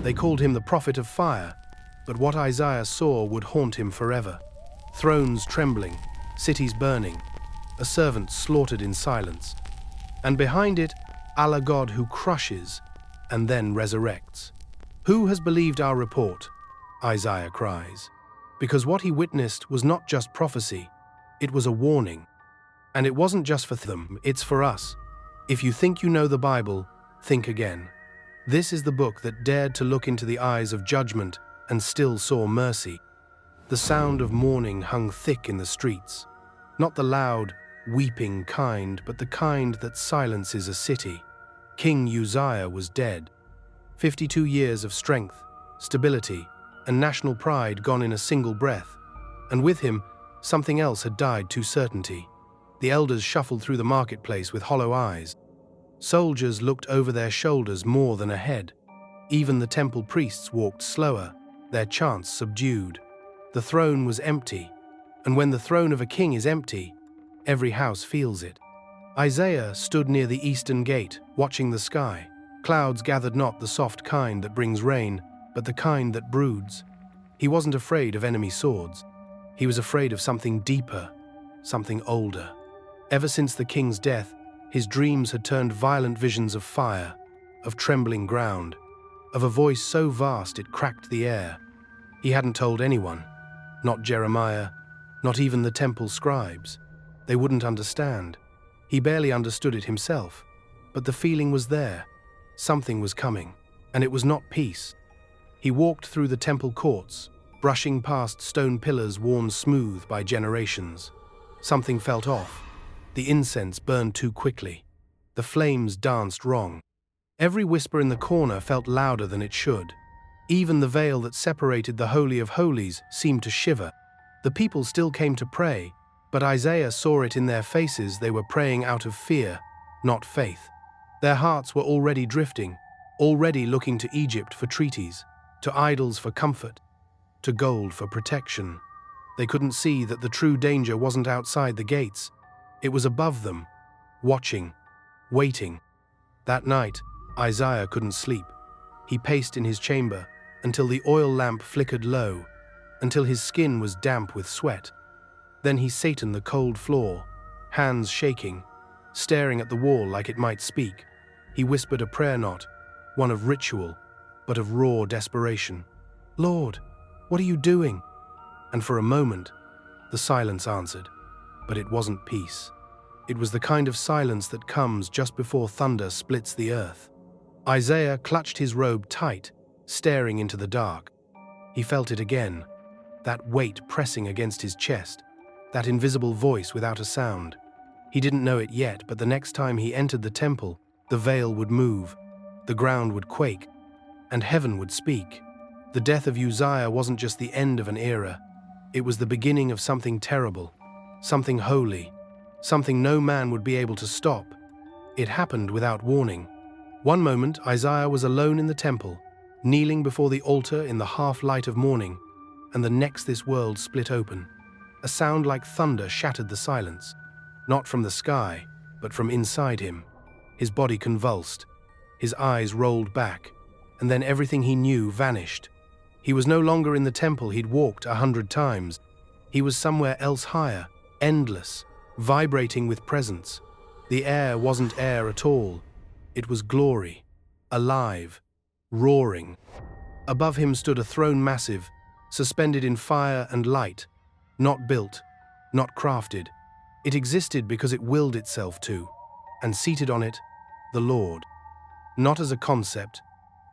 They called him the prophet of fire, but what Isaiah saw would haunt him forever. Thrones trembling, cities burning, a servant slaughtered in silence. And behind it, Allah God who crushes and then resurrects. Who has believed our report? Isaiah cries. Because what he witnessed was not just prophecy, it was a warning. And it wasn't just for them, it's for us. If you think you know the Bible, think again. This is the book that dared to look into the eyes of judgment and still saw mercy. The sound of mourning hung thick in the streets. Not the loud, weeping kind, but the kind that silences a city. King Uzziah was dead. 52 years of strength, stability, and national pride gone in a single breath. And with him, something else had died to certainty. The elders shuffled through the marketplace with hollow eyes. Soldiers looked over their shoulders more than ahead. Even the temple priests walked slower, their chants subdued. The throne was empty, and when the throne of a king is empty, every house feels it. Isaiah stood near the eastern gate, watching the sky. Clouds gathered, not the soft kind that brings rain, but the kind that broods. He wasn't afraid of enemy swords. He was afraid of something deeper, something older. Ever since the king's death, his dreams had turned violent visions of fire, of trembling ground, of a voice so vast it cracked the air. He hadn't told anyone, not Jeremiah, not even the temple scribes. They wouldn't understand. He barely understood it himself, but the feeling was there. Something was coming, and it was not peace. He walked through the temple courts, brushing past stone pillars worn smooth by generations. Something felt off. The incense burned too quickly. The flames danced wrong. Every whisper in the corner felt louder than it should. Even the veil that separated the Holy of Holies seemed to shiver. The people still came to pray, but Isaiah saw it in their faces. They were praying out of fear, not faith. Their hearts were already drifting, already looking to Egypt for treaties, to idols for comfort, to gold for protection. They couldn't see that the true danger wasn't outside the gates. It was above them, watching, waiting. That night, Isaiah couldn't sleep. He paced in his chamber until the oil lamp flickered low, until his skin was damp with sweat. Then he sat on the cold floor, hands shaking, staring at the wall like it might speak. He whispered a prayer, not one of ritual, but of raw desperation. "Lord, what are you doing?" And for a moment, the silence answered, but it wasn't peace. It was the kind of silence that comes just before thunder splits the earth. Isaiah clutched his robe tight, staring into the dark. He felt it again, that weight pressing against his chest, that invisible voice without a sound. He didn't know it yet, but the next time he entered the temple, the veil would move, the ground would quake, and heaven would speak. The death of Uzziah wasn't just the end of an era, it was the beginning of something terrible, something holy, something no man would be able to stop. It happened without warning. One moment, Isaiah was alone in the temple, kneeling before the altar in the half-light of morning, and the next this world split open. A sound like thunder shattered the silence, not from the sky, but from inside him. His body convulsed, his eyes rolled back, and then everything he knew vanished. He was no longer in the temple he'd walked 100 times. He was somewhere else higher, endless, vibrating with presence. The air wasn't air at all. It was glory, alive, roaring. Above him stood a throne massive, suspended in fire and light, not built, not crafted. It existed because it willed itself to, and seated on it, the Lord. Not as a concept,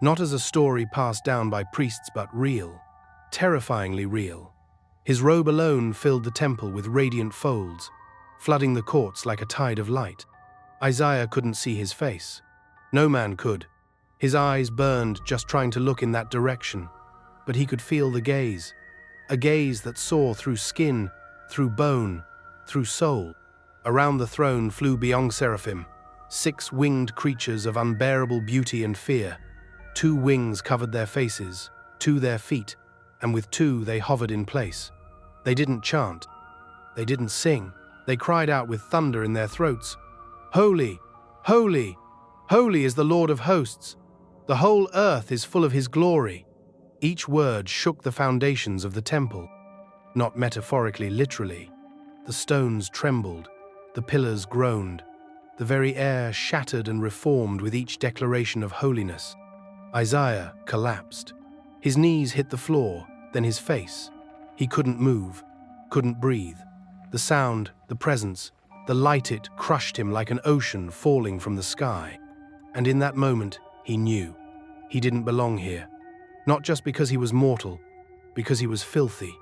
not as a story passed down by priests, but real, terrifyingly real. His robe alone filled the temple with radiant folds, flooding the courts like a tide of light. Isaiah couldn't see his face. No man could. His eyes burned just trying to look in that direction, but he could feel the gaze, a gaze that saw through skin, through bone, through soul. Around the throne flew beyond seraphim, 6 winged creatures of unbearable beauty and fear. 2 wings covered their faces, 2 their feet, and with 2 they hovered in place. They didn't chant. They didn't sing. They cried out with thunder in their throats, "Holy, holy, holy is the Lord of hosts. The whole earth is full of his glory. Each word shook the foundations of the temple. Not metaphorically, literally. The stones trembled, the pillars groaned, the very air shattered and reformed with each declaration of holiness. Isaiah collapsed. His knees hit the floor, then his face. He couldn't move, couldn't breathe. The sound, the presence, the light, it crushed him like an ocean falling from the sky. And in that moment, he knew. He didn't belong here. Not just because he was mortal, because he was filthy,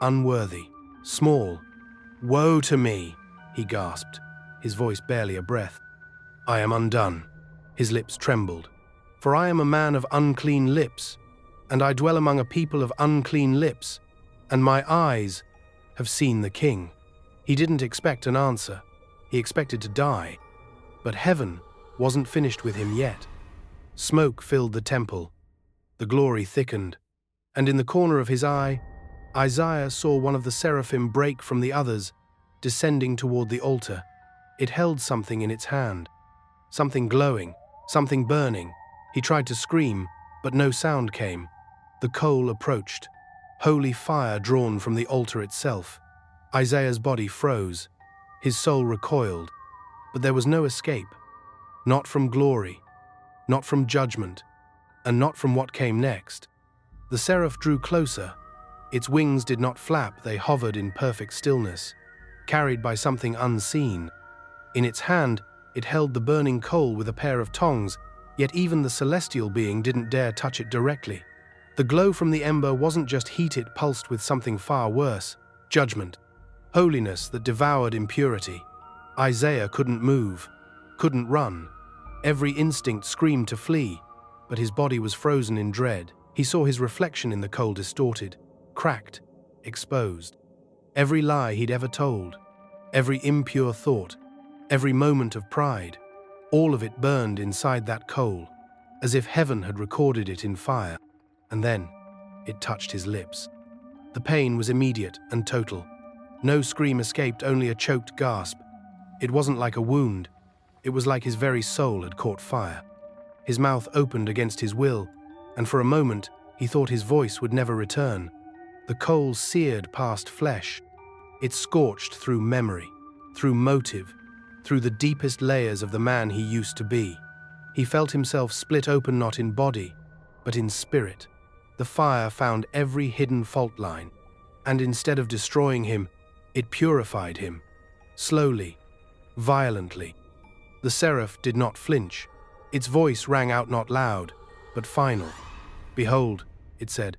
unworthy, small. "Woe to me," he gasped, his voice barely a breath. "I am undone." His lips trembled. "For I am a man of unclean lips, and I dwell among a people of unclean lips, and my eyes have seen the King." He didn't expect an answer. He expected to die. But heaven wasn't finished with him yet. Smoke filled the temple. The glory thickened. And in the corner of his eye, Isaiah saw one of the seraphim break from the others, descending toward the altar. It held something in its hand. Something glowing, something burning. He tried to scream, but no sound came. The coal approached. Holy fire drawn from the altar itself. Isaiah's body froze. His soul recoiled. But there was no escape. Not from glory, not from judgment, and not from what came next. The seraph drew closer. Its wings did not flap, they hovered in perfect stillness, carried by something unseen. In its hand, it held the burning coal with a pair of tongs, yet even the celestial being didn't dare touch it directly. The glow from the ember wasn't just heat, it pulsed with something far worse: judgment, holiness that devoured impurity. Isaiah couldn't move, couldn't run. Every instinct screamed to flee, but his body was frozen in dread. He saw his reflection in the coal, distorted, cracked, exposed. Every lie he'd ever told, every impure thought, every moment of pride, all of it burned inside that coal, as if heaven had recorded it in fire. And then it touched his lips. The pain was immediate and total. No scream escaped, only a choked gasp. It wasn't like a wound. It was like his very soul had caught fire. His mouth opened against his will, and for a moment he thought his voice would never return. The coal seared past flesh. It scorched through memory, through motive, through the deepest layers of the man he used to be. He felt himself split open, not in body, but in spirit. The fire found every hidden fault line, and instead of destroying him, it purified him. Slowly, violently. The seraph did not flinch. Its voice rang out not loud, but final. "Behold," it said,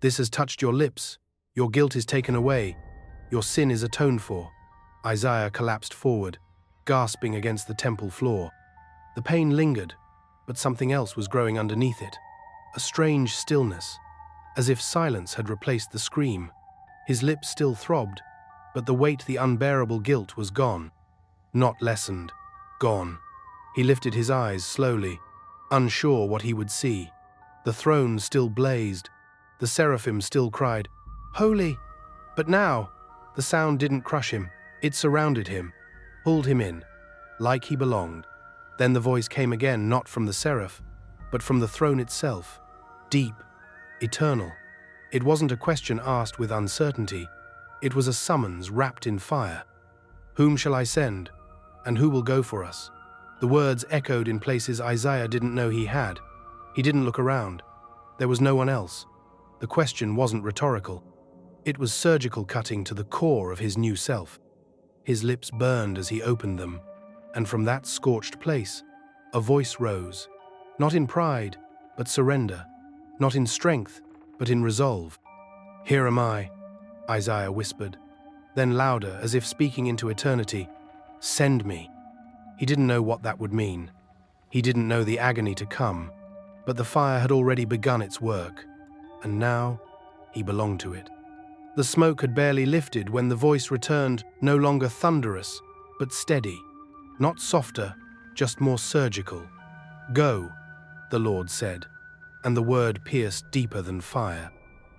"this has touched your lips. Your guilt is taken away. Your sin is atoned for." Isaiah collapsed forward, gasping against the temple floor. The pain lingered, but something else was growing underneath it. A strange stillness, as if silence had replaced the scream. His lips still throbbed, but the weight, the unbearable guilt, was gone. Not lessened. Gone. He lifted his eyes slowly, unsure what he would see. The throne still blazed. The seraphim still cried, "Holy!" But now, the sound didn't crush him. It surrounded him, pulled him in, like he belonged. Then the voice came again, not from the seraph, but from the throne itself. Deep, eternal. It wasn't a question asked with uncertainty. It was a summons wrapped in fire. "Whom shall I send? And who will go for us?" The words echoed in places Isaiah didn't know he had. He didn't look around. There was no one else. The question wasn't rhetorical. It was surgical, cutting to the core of his new self. His lips burned as he opened them, and from that scorched place, a voice rose, not in pride, but surrender, not in strength, but in resolve. "Here am I," Isaiah whispered. Then louder, as if speaking into eternity, "Send me." He didn't know what that would mean. He didn't know the agony to come, but the fire had already begun its work, and now he belonged to it. The smoke had barely lifted when the voice returned, no longer thunderous, but steady, not softer, just more surgical. "Go," the Lord said, and the word pierced deeper than fire.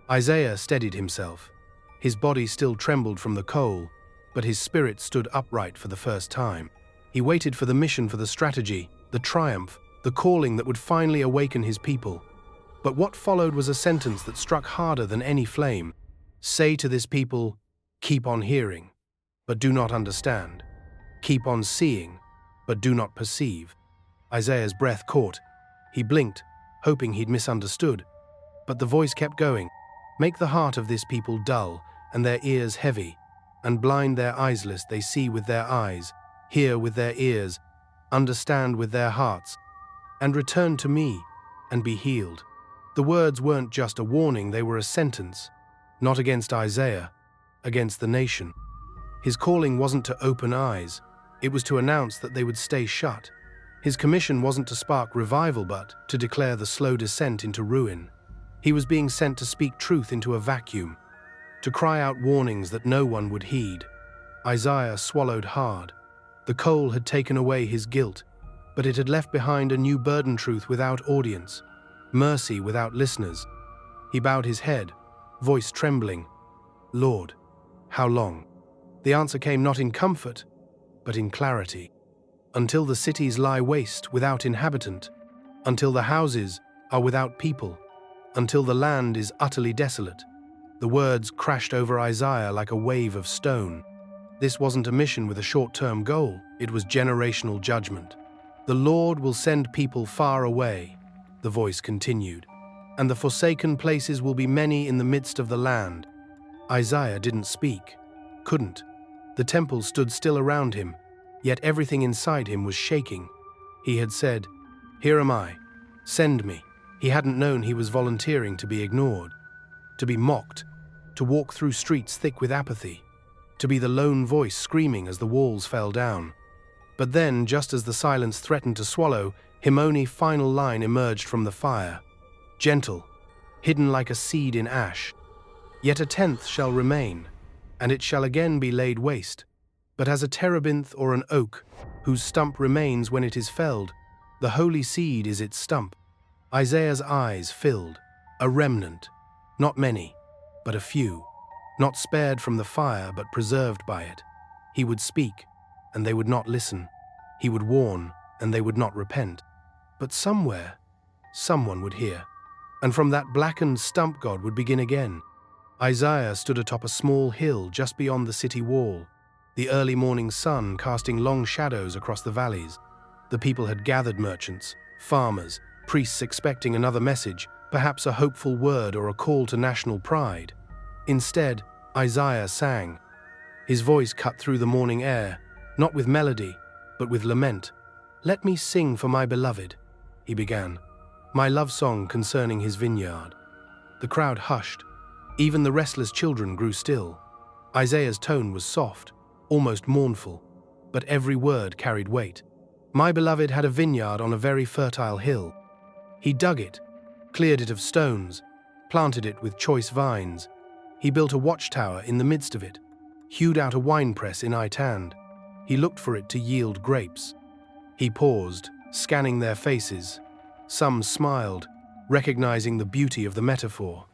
Isaiah steadied himself. His body still trembled from the coal, but his spirit stood upright for the first time. He waited for the mission, for the strategy, the triumph, the calling that would finally awaken his people. But what followed was a sentence that struck harder than any flame. Say to this people, keep on hearing, but do not understand. Keep on seeing, but do not perceive. Isaiah's breath caught. He blinked, hoping he'd misunderstood. But the voice kept going. Make the heart of this people dull, and their ears heavy, and blind their eyes lest they see with their eyes, hear with their ears, understand with their hearts, and return to me, and be healed. The words weren't just a warning, they were a sentence. Not against Isaiah, against the nation. His calling wasn't to open eyes, it was to announce that they would stay shut. His commission wasn't to spark revival, but to declare the slow descent into ruin. He was being sent to speak truth into a vacuum, to cry out warnings that no one would heed. Isaiah swallowed hard. The coal had taken away his guilt, but it had left behind a new burden: truth without audience, mercy without listeners. He bowed his head, voice trembling. Lord, how long? The answer came not in comfort, but in clarity. Until the cities lie waste without inhabitant, until the houses are without people, until the land is utterly desolate. The words crashed over Isaiah like a wave of stone. This wasn't a mission with a short-term goal, it was generational judgment. The Lord will send people far away, the voice continued, and the forsaken places will be many in the midst of the land. Isaiah didn't speak, couldn't. The temple stood still around him, yet everything inside him was shaking. He had said, "Here am I, send me." He hadn't known he was volunteering to be ignored, to be mocked, to walk through streets thick with apathy, to be the lone voice screaming as the walls fell down. But then, just as the silence threatened to swallow, Himoni's final line emerged from the fire. Gentle, hidden like a seed in ash. Yet a tenth shall remain, and it shall again be laid waste. But as a terebinth or an oak, whose stump remains when it is felled, the holy seed is its stump. Isaiah's eyes filled. A remnant, not many, but a few, not spared from the fire but preserved by it. He would speak, and they would not listen. He would warn, and they would not repent. But somewhere, someone would hear, and from that blackened stump God would begin again. Isaiah stood atop a small hill just beyond the city wall, the early morning sun casting long shadows across the valleys. The people had gathered: merchants, farmers, priests, expecting another message, perhaps a hopeful word or a call to national pride. Instead, Isaiah sang. His voice cut through the morning air, not with melody, but with lament. "Let me sing for my beloved," he began, "my love song concerning his vineyard." The crowd hushed. Even the restless children grew still. Isaiah's tone was soft, almost mournful, but every word carried weight. My beloved had a vineyard on a very fertile hill. He dug it, cleared it of stones, planted it with choice vines. He built a watchtower in the midst of it, hewed out a winepress in Itand. He looked for it to yield grapes. He paused, scanning their faces. Some smiled, recognizing the beauty of the metaphor.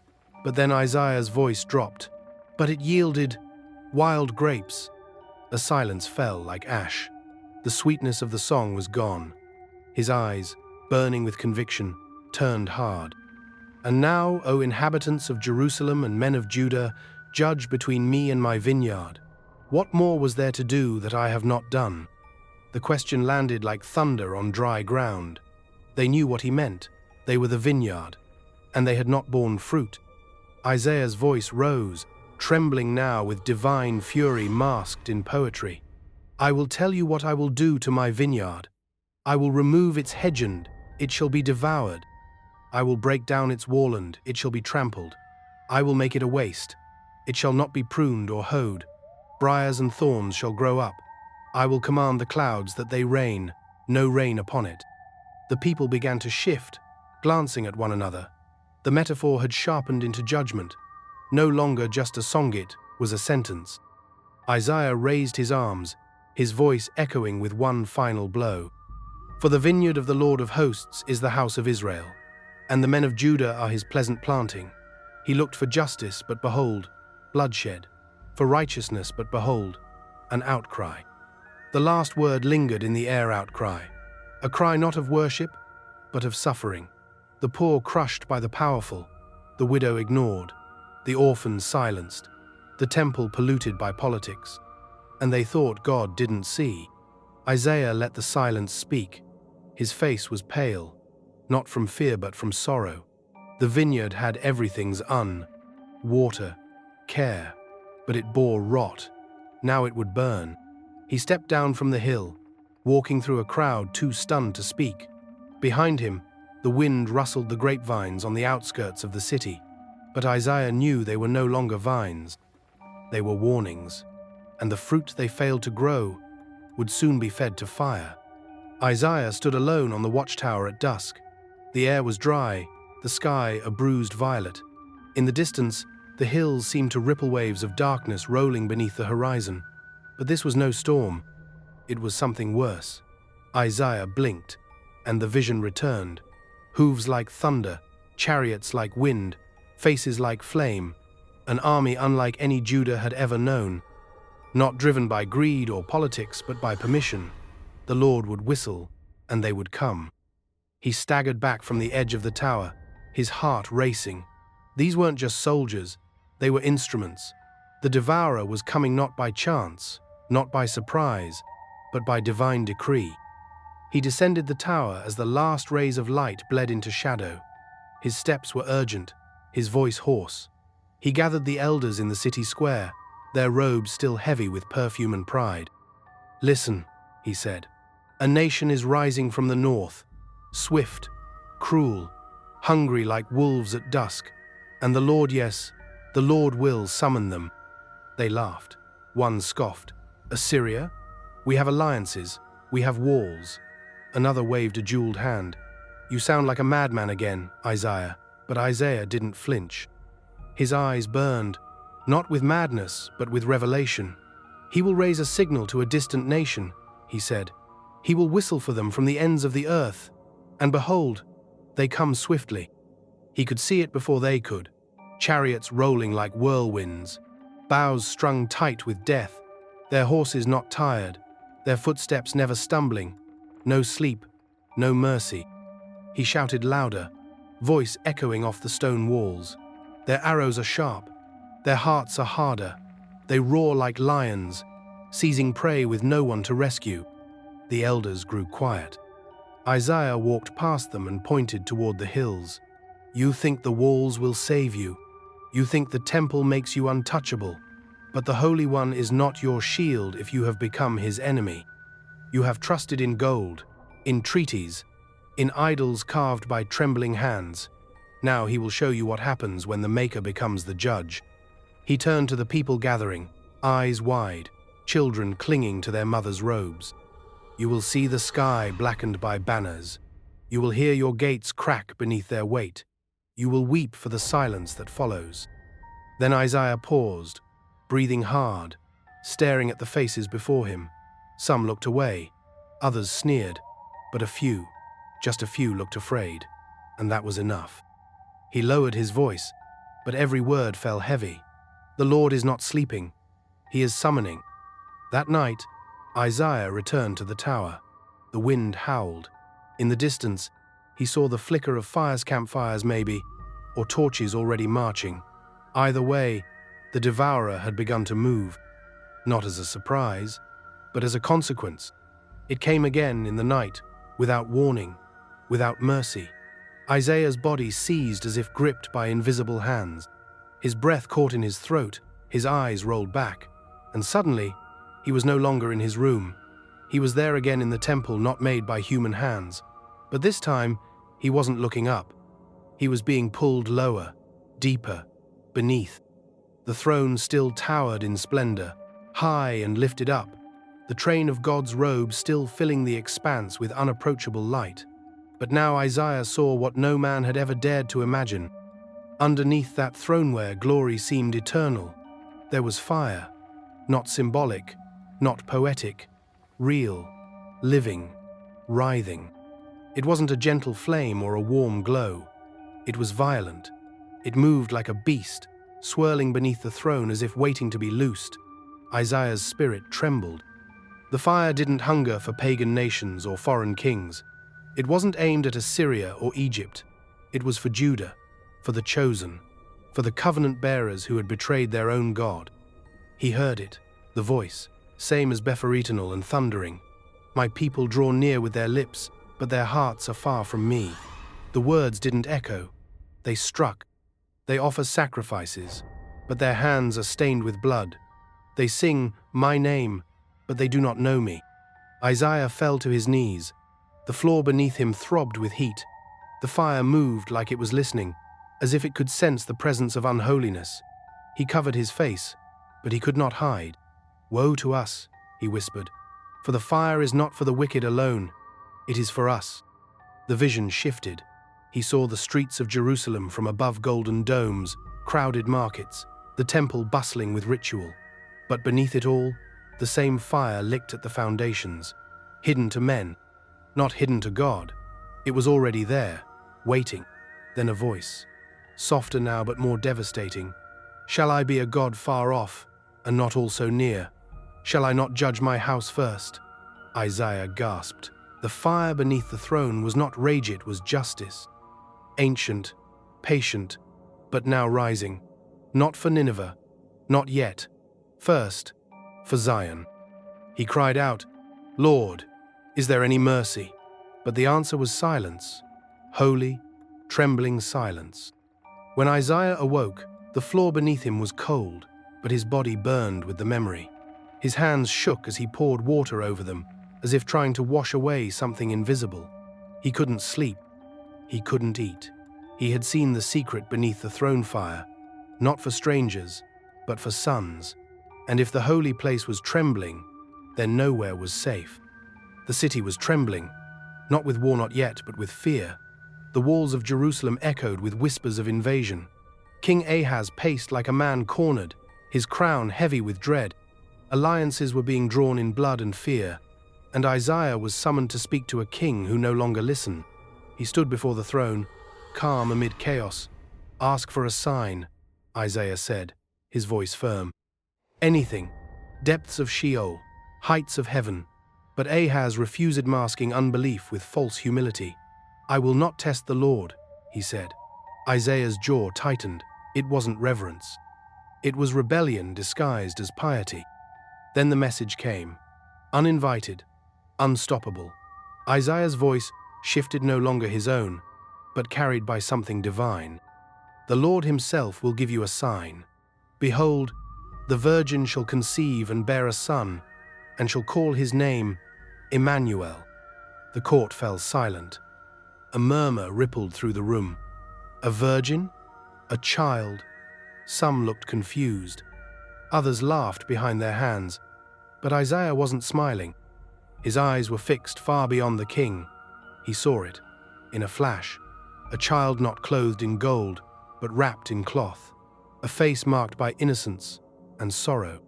But then Isaiah's voice dropped. But it yielded wild grapes. A silence fell like ash. The sweetness of the song was gone. His eyes, burning with conviction, turned hard. And now, O inhabitants of Jerusalem and men of Judah, judge between me and my vineyard. What more was there to do that I have not done? The question landed like thunder on dry ground. They knew what he meant. They were the vineyard, and they had not borne fruit. Isaiah's voice rose, trembling now with divine fury masked in poetry. I will tell you what I will do to my vineyard. I will remove its hedgeland, it shall be devoured. I will break down its wallland, it shall be trampled. I will make it a waste, it shall not be pruned or hoed. Briars and thorns shall grow up. I will command the clouds that they rain, no rain upon it. The people began to shift, glancing at one another. The metaphor had sharpened into judgment. No longer just a song, it was a sentence. Isaiah raised his arms, his voice echoing with one final blow. For the vineyard of the Lord of hosts is the house of Israel, and the men of Judah are his pleasant planting. He looked for justice, but behold, bloodshed, for righteousness, but behold, an outcry. The last word lingered in the air: outcry. A cry not of worship, but of suffering. The poor crushed by the powerful, the widow ignored, the orphans silenced, the temple polluted by politics. And they thought God didn't see. Isaiah let the silence speak. His face was pale, not from fear but from sorrow. The vineyard had everything's water, care, but it bore rot. Now it would burn. He stepped down from the hill, walking through a crowd too stunned to speak. Behind him, the wind rustled the grapevines on the outskirts of the city. But Isaiah knew they were no longer vines. They were warnings, and the fruit they failed to grow would soon be fed to fire. Isaiah stood alone on the watchtower at dusk. The air was dry, the sky a bruised violet. In the distance, the hills seemed to ripple waves of darkness rolling beneath the horizon. But this was no storm. It was something worse. Isaiah blinked, and the vision returned. Hooves like thunder, chariots like wind, faces like flame, an army unlike any Judah had ever known. Not driven by greed or politics, but by permission. The Lord would whistle, and they would come. He staggered back from the edge of the tower, his heart racing. These weren't just soldiers, they were instruments. The devourer was coming not by chance, not by surprise, but by divine decree. He descended the tower as the last rays of light bled into shadow. His steps were urgent, his voice hoarse. He gathered the elders in the city square, their robes still heavy with perfume and pride. "Listen," he said. "A nation is rising from the north, swift, cruel, hungry like wolves at dusk. And the Lord, yes, the Lord will summon them." They laughed. One scoffed. "Assyria? We have alliances, we have walls." Another waved a jeweled hand. "You sound like a madman again, Isaiah." But Isaiah didn't flinch. His eyes burned, not with madness, but with revelation. "He will raise a signal to a distant nation," he said. "He will whistle for them from the ends of the earth. And behold, they come swiftly." He could see it before they could. Chariots rolling like whirlwinds, bows strung tight with death, their horses not tired, their footsteps never stumbling. No sleep, no mercy. He shouted louder, voice echoing off the stone walls. "Their arrows are sharp, their hearts are harder. They roar like lions, seizing prey with no one to rescue." The elders grew quiet. Isaiah walked past them and pointed toward the hills. "You think the walls will save you. You think the temple makes you untouchable. But the Holy One is not your shield if you have become his enemy. You have trusted in gold, in treaties, in idols carved by trembling hands. Now he will show you what happens when the Maker becomes the judge." He turned to the people gathering, eyes wide, children clinging to their mothers' robes. "You will see the sky blackened by banners. You will hear your gates crack beneath their weight. You will weep for the silence that follows." Then Isaiah paused, breathing hard, staring at the faces before him. Some looked away, others sneered, but a few, just a few, looked afraid, and that was enough. He lowered his voice, but every word fell heavy. "The Lord is not sleeping. He is summoning." That night, Isaiah returned to the tower. The wind howled. In the distance, he saw the flicker of campfires maybe, or torches already marching. Either way, the devourer had begun to move, not as a surprise, but as a consequence. It came again in the night, without warning, without mercy. Isaiah's body seized as if gripped by invisible hands. His breath caught in his throat, his eyes rolled back, and suddenly, he was no longer in his room. He was there again in the temple not made by human hands. But this time, he wasn't looking up. He was being pulled lower, deeper, beneath. The throne still towered in splendor, high and lifted up, the train of God's robe still filling the expanse with unapproachable light. But now Isaiah saw what no man had ever dared to imagine. Underneath that throne where glory seemed eternal, there was fire, not symbolic, not poetic, real, living, writhing. It wasn't a gentle flame or a warm glow. It was violent. It moved like a beast, swirling beneath the throne as if waiting to be loosed. Isaiah's spirit trembled. The fire didn't hunger for pagan nations or foreign kings. It wasn't aimed at Assyria or Egypt. It was for Judah, for the chosen, for the covenant bearers who had betrayed their own God. He heard it, the voice, same as Bepharitanal and thundering. My people draw near with their lips, but their hearts are far from me. The words didn't echo. They struck. They offer sacrifices, but their hands are stained with blood. They sing my name, but they do not know me. Isaiah fell to his knees. The floor beneath him throbbed with heat. The fire moved like it was listening, as if it could sense the presence of unholiness. He covered his face, but he could not hide. Woe to us, he whispered, for the fire is not for the wicked alone. It is for us. The vision shifted. He saw the streets of Jerusalem from above golden domes, crowded markets, the temple bustling with ritual. But beneath it all, the same fire licked at the foundations, hidden to men, not hidden to God. It was already there, waiting. Then a voice, softer now but more devastating. Shall I be a God far off, and not also near? Shall I not judge my house first? Isaiah gasped. The fire beneath the throne was not rage, it was justice. Ancient, patient, but now rising. Not for Nineveh, not yet. First, for Zion. He cried out, Lord, is there any mercy? But the answer was silence, holy, trembling silence. When Isaiah awoke, the floor beneath him was cold, but his body burned with the memory. His hands shook as he poured water over them, as if trying to wash away something invisible. He couldn't sleep. He couldn't eat. He had seen the secret beneath the throne fire, not for strangers, but for sons. And if the holy place was trembling, then nowhere was safe. The city was trembling, not with war not yet, but with fear. The walls of Jerusalem echoed with whispers of invasion. King Ahaz paced like a man cornered, his crown heavy with dread. Alliances were being drawn in blood and fear, and Isaiah was summoned to speak to a king who no longer listened. He stood before the throne, calm amid chaos. Ask for a sign, Isaiah said, his voice firm. Anything, depths of Sheol, heights of heaven. But Ahaz refused, masking unbelief with false humility. I will not test the Lord, he said. Isaiah's jaw tightened. It wasn't reverence. It was rebellion disguised as piety. Then the message came. Uninvited, unstoppable. Isaiah's voice shifted, no longer his own, but carried by something divine. The Lord himself will give you a sign. Behold, the virgin shall conceive and bear a son, and shall call his name Emmanuel. The court fell silent. A murmur rippled through the room. A virgin? A child? Some looked confused. Others laughed behind their hands. But Isaiah wasn't smiling. His eyes were fixed far beyond the king. He saw it, in a flash. A child not clothed in gold, but wrapped in cloth. A face marked by innocence and sorrow.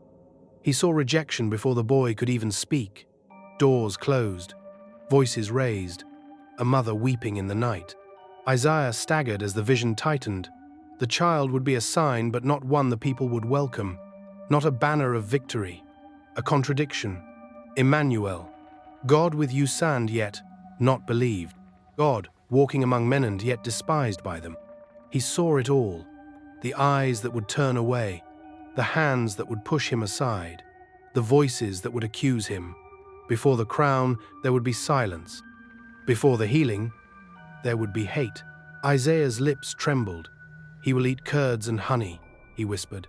He saw rejection before the boy could even speak. Doors closed, voices raised, a mother weeping in the night. Isaiah staggered as the vision tightened. The child would be a sign, but not one the people would welcome. Not a banner of victory. A contradiction. Emmanuel. God with you, and yet not believed. God walking among men and yet despised by them. He saw it all. The eyes that would turn away. The hands that would push him aside. The voices that would accuse him. Before the crown, there would be silence. Before the healing, there would be hate. Isaiah's lips trembled. He will eat curds and honey, he whispered.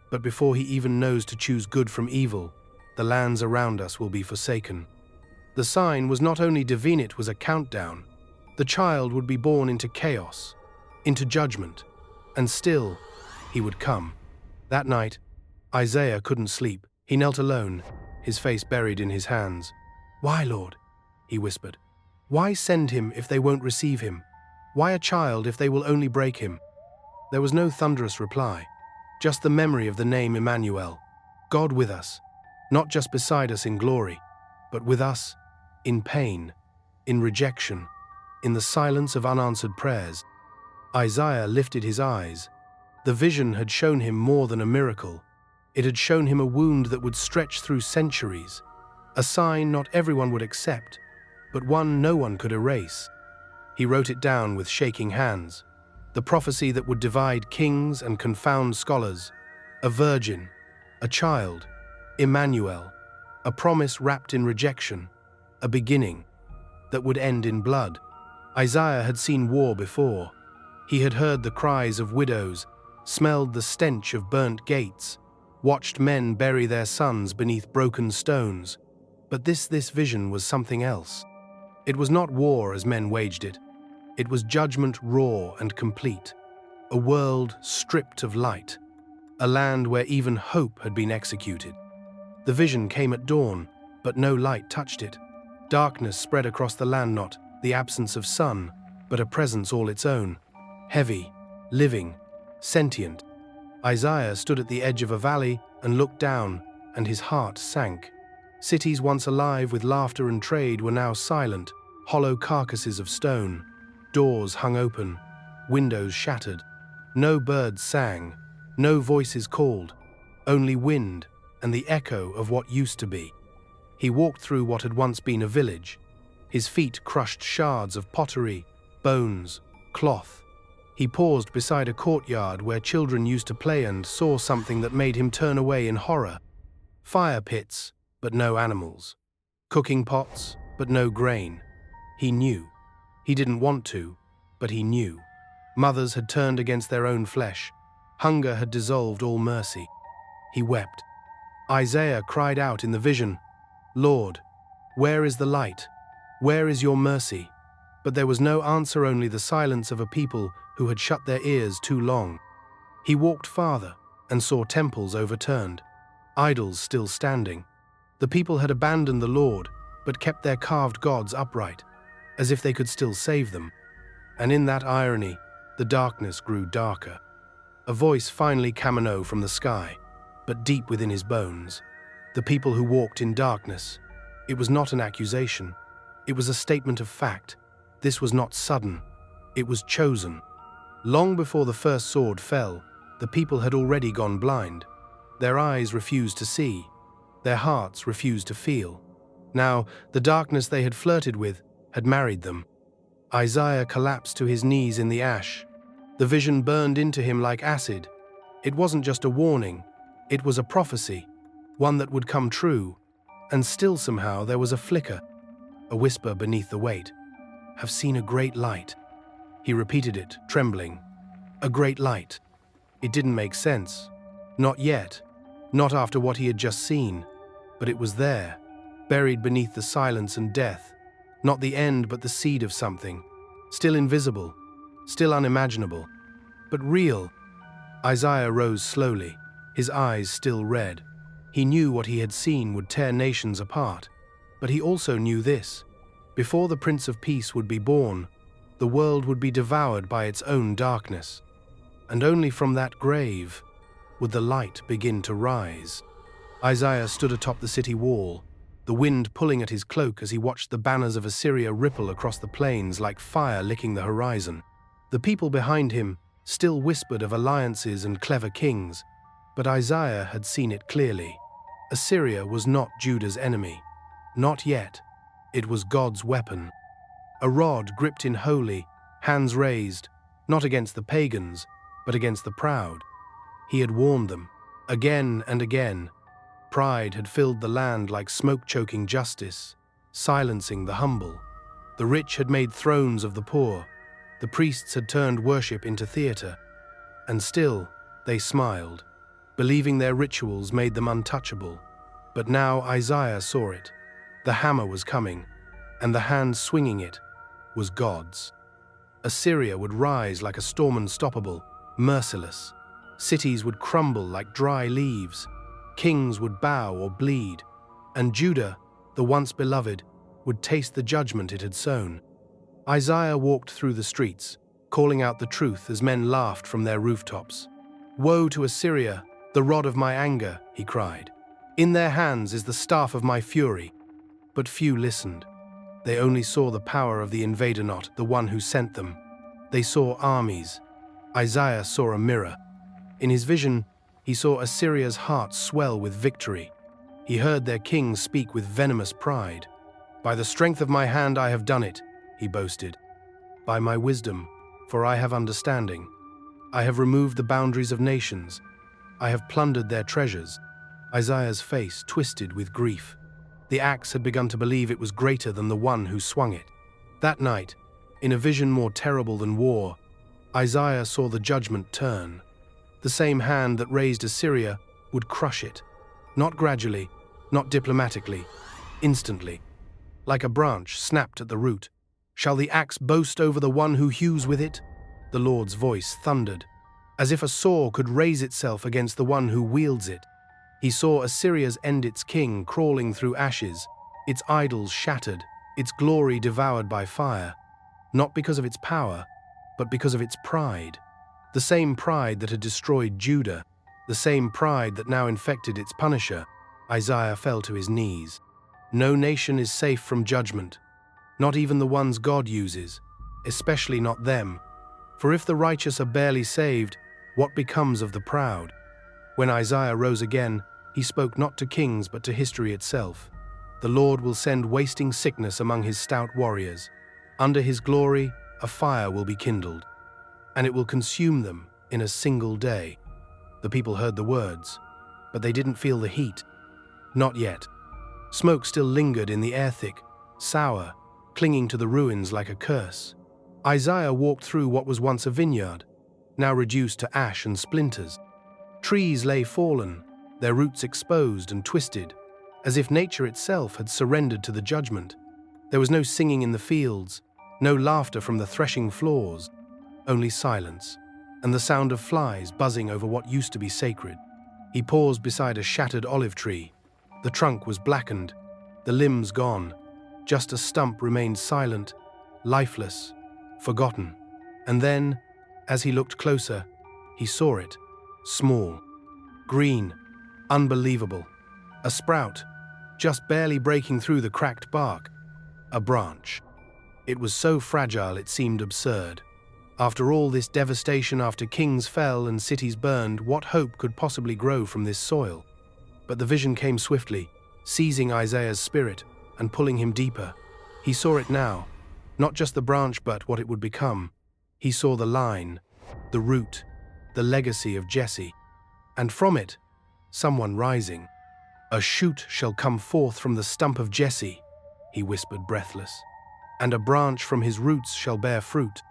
But before he even knows to choose good from evil, the lands around us will be forsaken. The sign was not only divine, it was a countdown. The child would be born into chaos, into judgment, and still he would come. That night, Isaiah couldn't sleep. He knelt alone, his face buried in his hands. Why, Lord? He whispered. Why send him if they won't receive him? Why a child if they will only break him? There was no thunderous reply, just the memory of the name Emmanuel, God with us, not just beside us in glory, but with us in pain, in rejection, in the silence of unanswered prayers. Isaiah lifted his eyes. The vision had shown him more than a miracle. It had shown him a wound that would stretch through centuries, a sign not everyone would accept, but one no one could erase. He wrote it down with shaking hands. The prophecy that would divide kings and confound scholars. A virgin, a child, Emmanuel, a promise wrapped in rejection, a beginning that would end in blood. Isaiah had seen war before. He had heard the cries of widows, smelled the stench of burnt gates, watched men bury their sons beneath broken stones. But this vision was something else. It was not war as men waged it. It was judgment raw and complete. A world stripped of light. A land where even hope had been executed. The vision came at dawn, but no light touched it. Darkness spread across the land, not the absence of sun, but a presence all its own. Heavy, living, sentient. Isaiah stood at the edge of a valley and looked down, and his heart sank. Cities once alive with laughter and trade were now silent, hollow carcasses of stone. Doors hung open, windows shattered. No birds sang, no voices called, only wind and the echo of what used to be. He walked through what had once been a village. His feet crushed shards of pottery, bones, cloth. He paused beside a courtyard where children used to play and saw something that made him turn away in horror. Fire pits, but no animals. Cooking pots, but no grain. He knew. He didn't want to, but he knew. Mothers had turned against their own flesh. Hunger had dissolved all mercy. He wept. Isaiah cried out in the vision, "Lord, where is the light? Where is your mercy?" But there was no answer, only the silence of a people who had shut their ears too long. He walked farther and saw temples overturned, idols still standing. The people had abandoned the Lord, but kept their carved gods upright, as if they could still save them. And in that irony, the darkness grew darker. A voice finally came from the sky, but deep within his bones. The people who walked in darkness. It was not an accusation. It was a statement of fact. This was not sudden. It was chosen. Long before the first sword fell, the people had already gone blind. Their eyes refused to see. Their hearts refused to feel. Now, the darkness they had flirted with had married them. Isaiah collapsed to his knees in the ash. The vision burned into him like acid. It wasn't just a warning. It was a prophecy, one that would come true. And still somehow there was a flicker, a whisper beneath the weight. "Have seen a great light." He repeated it, trembling. A great light. It didn't make sense. Not yet. Not after what he had just seen. But it was there, buried beneath the silence and death. Not the end, but the seed of something. Still invisible, still unimaginable, but real. Isaiah rose slowly, his eyes still red. He knew what he had seen would tear nations apart, but he also knew this. Before the Prince of Peace would be born, the world would be devoured by its own darkness. And only from that grave would the light begin to rise. Isaiah stood atop the city wall, the wind pulling at his cloak as he watched the banners of Assyria ripple across the plains like fire licking the horizon. The people behind him still whispered of alliances and clever kings, but Isaiah had seen it clearly. Assyria was not Judah's enemy. Not yet. It was God's weapon. A rod gripped in holy, hands raised, not against the pagans, but against the proud. He had warned them, again and again. Pride had filled the land like smoke-choking justice, silencing the humble. The rich had made thrones of the poor. The priests had turned worship into theater. And still, they smiled, believing their rituals made them untouchable. But now Isaiah saw it. The hammer was coming, and the hand swinging it was God's. Assyria would rise like a storm unstoppable, merciless. Cities would crumble like dry leaves. Kings would bow or bleed, and Judah, the once beloved, would taste the judgment it had sown. Isaiah walked through the streets, calling out the truth as men laughed from their rooftops. "Woe to Assyria, the rod of my anger," he cried. "In their hands is the staff of my fury." But few listened. They only saw the power of the invader, not the one who sent them. They saw armies. Isaiah saw a mirror. In his vision, he saw Assyria's heart swell with victory. He heard their king speak with venomous pride. "By the strength of my hand I have done it," he boasted. "By my wisdom, for I have understanding. I have removed the boundaries of nations. I have plundered their treasures." Isaiah's face twisted with grief. The axe had begun to believe it was greater than the one who swung it. That night, in a vision more terrible than war, Isaiah saw the judgment turn. The same hand that raised Assyria would crush it. Not gradually, not diplomatically, instantly. Like a branch snapped at the root. "Shall the axe boast over the one who hews with it?" The Lord's voice thundered, as if a saw could raise itself against the one who wields it. He saw Assyria's end, its king crawling through ashes, its idols shattered, its glory devoured by fire, not because of its power, but because of its pride. The same pride that had destroyed Judah, the same pride that now infected its punisher. Isaiah fell to his knees. No nation is safe from judgment, not even the ones God uses, especially not them. For if the righteous are barely saved, what becomes of the proud? When Isaiah rose again, he spoke not to kings but to history itself. The Lord will send wasting sickness among his stout warriors. Under his glory, a fire will be kindled, and it will consume them in a single day. The people heard the words, but they didn't feel the heat. Not yet. Smoke still lingered in the air, thick, sour, clinging to the ruins like a curse. Isaiah walked through what was once a vineyard, now reduced to ash and splinters. Trees lay fallen, their roots exposed and twisted, as if nature itself had surrendered to the judgment. There was no singing in the fields, no laughter from the threshing floors, only silence, and the sound of flies buzzing over what used to be sacred. He paused beside a shattered olive tree. The trunk was blackened, the limbs gone. Just a stump remained silent, lifeless, forgotten. And then, as he looked closer, he saw it, small, green, unbelievable. A sprout, just barely breaking through the cracked bark. A branch. It was so fragile it seemed absurd. After all this devastation, after kings fell and cities burned, what hope could possibly grow from this soil? But the vision came swiftly, seizing Isaiah's spirit and pulling him deeper. He saw it now, not just the branch but what it would become. He saw the line, the root, the legacy of Jesse, and from it, someone rising. "A shoot shall come forth from the stump of Jesse," he whispered breathless, "and a branch from his roots shall bear fruit.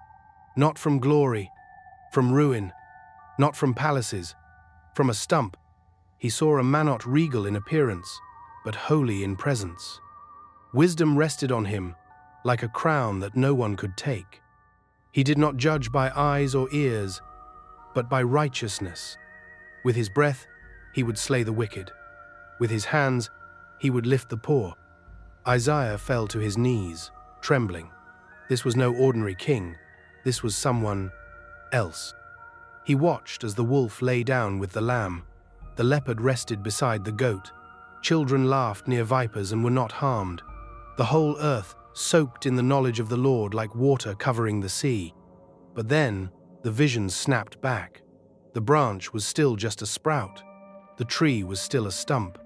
Not from glory, from ruin, not from palaces, from a stump." He saw a man not regal in appearance, but holy in presence. Wisdom rested on him, like a crown that no one could take. He did not judge by eyes or ears, but by righteousness. With his breath, he would slay the wicked. With his hands, he would lift the poor. Isaiah fell to his knees, trembling. This was no ordinary king. This was someone else. He watched as the wolf lay down with the lamb. The leopard rested beside the goat. Children laughed near vipers and were not harmed. The whole earth soaked in the knowledge of the Lord like water covering the sea. But then the vision snapped back. The branch was still just a sprout. The tree was still a stump.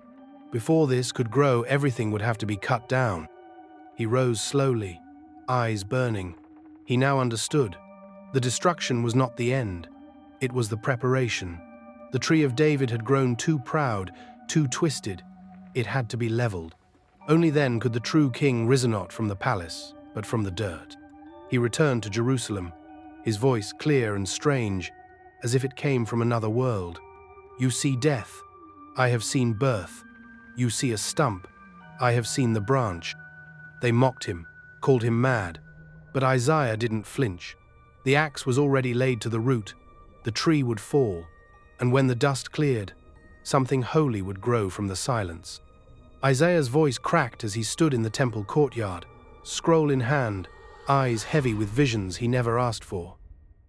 Before this could grow, everything would have to be cut down. He rose slowly, eyes burning. He now understood. The destruction was not the end. It was the preparation. The tree of David had grown too proud, too twisted. It had to be leveled. Only then could the true king rise not from the palace, but from the dirt. He returned to Jerusalem, his voice clear and strange, as if it came from another world. "You see death. I have seen birth. You see a stump. I have seen the branch." They mocked him, called him mad. But Isaiah didn't flinch. The axe was already laid to the root. The tree would fall, and when the dust cleared, something holy would grow from the silence. Isaiah's voice cracked as he stood in the temple courtyard, scroll in hand, eyes heavy with visions he never asked for.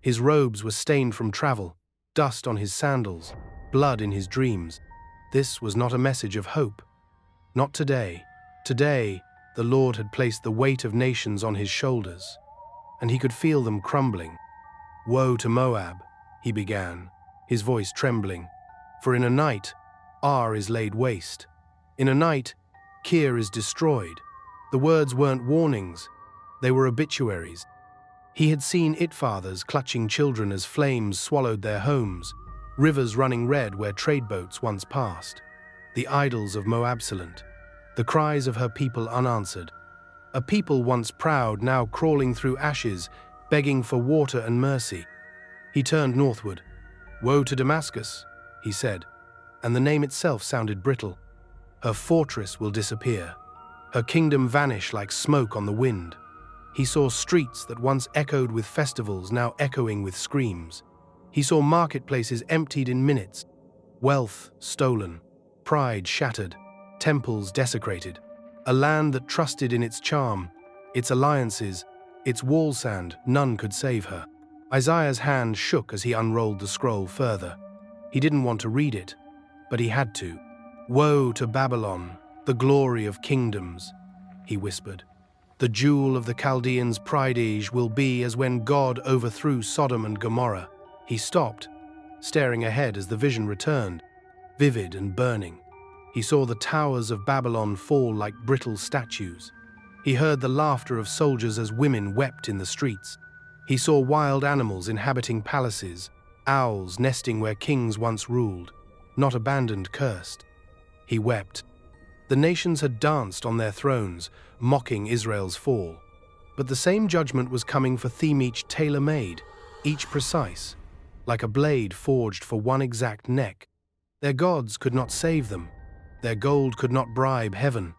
His robes were stained from travel, dust on his sandals, blood in his dreams. This was not a message of hope. Not today. Today, the Lord had placed the weight of nations on his shoulders, and he could feel them crumbling. "Woe to Moab," he began, his voice trembling. "For in a night, Ar is laid waste. In a night, Kir is destroyed. The words weren't warnings, they were obituaries. He had seen it-fathers clutching children as flames swallowed their homes, rivers running red where trade boats once passed, the idols of Moabsalent, the cries of her people unanswered. A people once proud, now crawling through ashes, begging for water and mercy. He turned northward. "Woe to Damascus," he said, and the name itself sounded brittle. "Her fortress will disappear. Her kingdom vanish like smoke on the wind." He saw streets that once echoed with festivals now echoing with screams. He saw marketplaces emptied in minutes, wealth stolen, pride shattered, temples desecrated. A land that trusted in its charm, its alliances, its wall sand, none could save her. Isaiah's hand shook as he unrolled the scroll further. He didn't want to read it, but he had to. "Woe to Babylon, the glory of kingdoms," he whispered. "The jewel of the Chaldeans' pride age will be as when God overthrew Sodom and Gomorrah." He stopped, staring ahead as the vision returned, vivid and burning. He saw the towers of Babylon fall like brittle statues. He heard the laughter of soldiers as women wept in the streets. He saw wild animals inhabiting palaces, owls nesting where kings once ruled, not abandoned, cursed. He wept. The nations had danced on their thrones, mocking Israel's fall. But the same judgment was coming for them, each tailor-made, each precise, like a blade forged for one exact neck. Their gods could not save them. Their gold could not bribe heaven.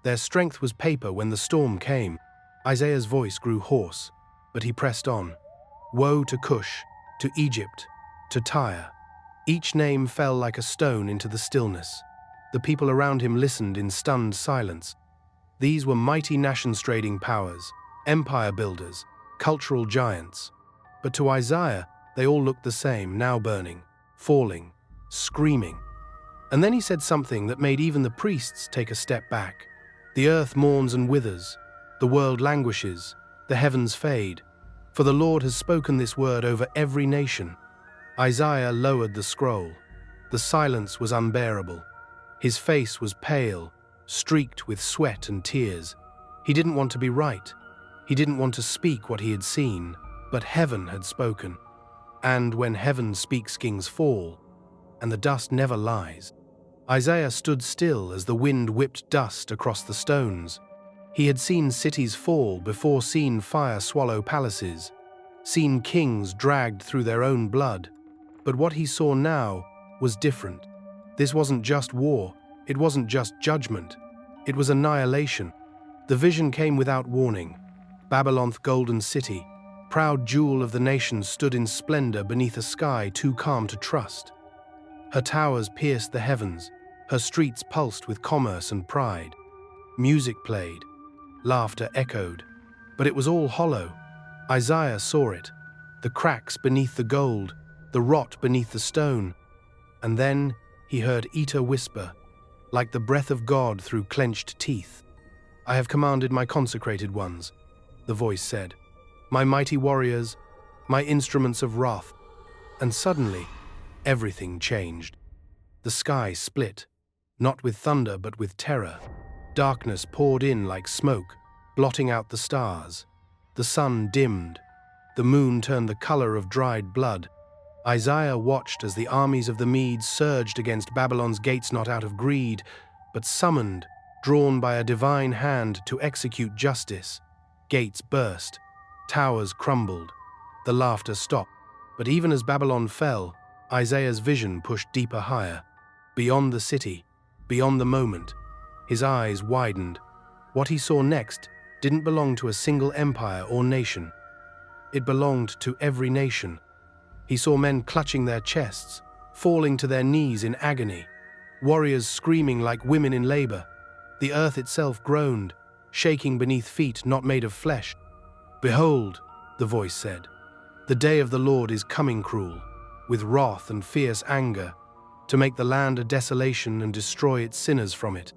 Their strength was paper when the storm came. Isaiah's voice grew hoarse, but he pressed on. Woe to Cush, to Egypt, to Tyre. Each name fell like a stone into the stillness. The people around him listened in stunned silence. These were mighty nation-trading powers, empire builders, cultural giants. But to Isaiah, they all looked the same, now burning, falling, screaming. And then he said something that made even the priests take a step back. The earth mourns and withers, the world languishes, the heavens fade, for the Lord has spoken this word over every nation. Isaiah lowered the scroll. The silence was unbearable. His face was pale, streaked with sweat and tears. He didn't want to be right. He didn't want to speak what he had seen, but heaven had spoken. And when heaven speaks, kings fall, and the dust never lies. Isaiah stood still as the wind whipped dust across the stones. He had seen cities fall before, seen fire swallow palaces, seen kings dragged through their own blood. But what he saw now was different. This wasn't just war, it wasn't just judgment, it was annihilation. The vision came without warning. Babylon's golden city, proud jewel of the nations, stood in splendor beneath a sky too calm to trust. Her towers pierced the heavens, her streets pulsed with commerce and pride. Music played, laughter echoed, but it was all hollow. Isaiah saw it, the cracks beneath the gold, the rot beneath the stone. And then he heard Eta whisper, like the breath of God through clenched teeth. "I have commanded my consecrated ones," the voice said, "my mighty warriors, my instruments of wrath." And suddenly, everything changed. The sky split, not with thunder but with terror. Darkness poured in like smoke, blotting out the stars. The sun dimmed. The moon turned the color of dried blood. Isaiah watched as the armies of the Medes surged against Babylon's gates, not out of greed, but summoned, drawn by a divine hand to execute justice. Gates burst, towers crumbled, the laughter stopped. But even as Babylon fell, Isaiah's vision pushed deeper, higher, beyond the city, beyond the moment. His eyes widened. What he saw next didn't belong to a single empire or nation. It belonged to every nation. He saw men clutching their chests, falling to their knees in agony, warriors screaming like women in labor. The earth itself groaned, shaking beneath feet not made of flesh. "Behold," the voice said, "the day of the Lord is coming, cruel, with wrath and fierce anger, to make the land a desolation and destroy its sinners from it."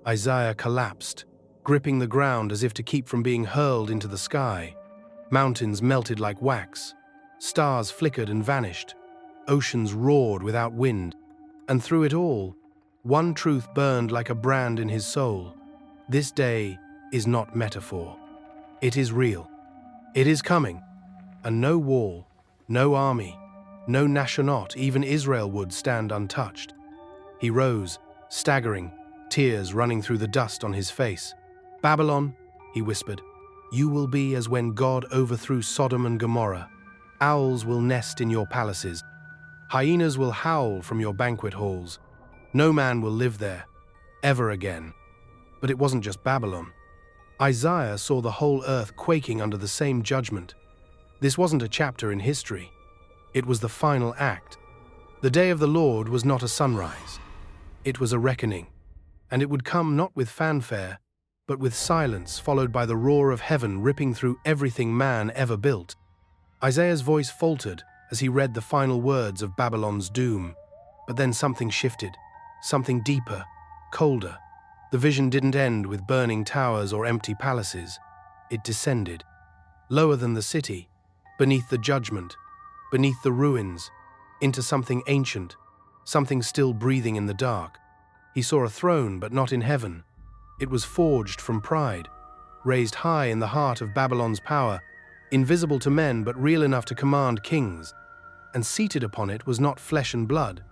Isaiah collapsed, gripping the ground as if to keep from being hurled into the sky. Mountains melted like wax. Stars flickered and vanished. Oceans roared without wind. And through it all, one truth burned like a brand in his soul. This day is not metaphor. It is real. It is coming, and no wall, no army, no nationot, even Israel would stand untouched. He rose, staggering, tears running through the dust on his face. "Babylon," he whispered, "you will be as when God overthrew Sodom and Gomorrah. Owls will nest in your palaces. Hyenas will howl from your banquet halls. No man will live there, ever again." But it wasn't just Babylon. Isaiah saw the whole earth quaking under the same judgment. This wasn't a chapter in history. It was the final act. The day of the Lord was not a sunrise. It was a reckoning, and it would come not with fanfare, but with silence followed by the roar of heaven ripping through everything man ever built. Isaiah's voice faltered as he read the final words of Babylon's doom, but then something shifted, something deeper, colder. The vision didn't end with burning towers or empty palaces. It descended, lower than the city, beneath the judgment, beneath the ruins, into something ancient, something still breathing in the dark. He saw a throne, but not in heaven. It was forged from pride, raised high in the heart of Babylon's power, invisible to men but real enough to command kings. And seated upon it was not flesh and blood,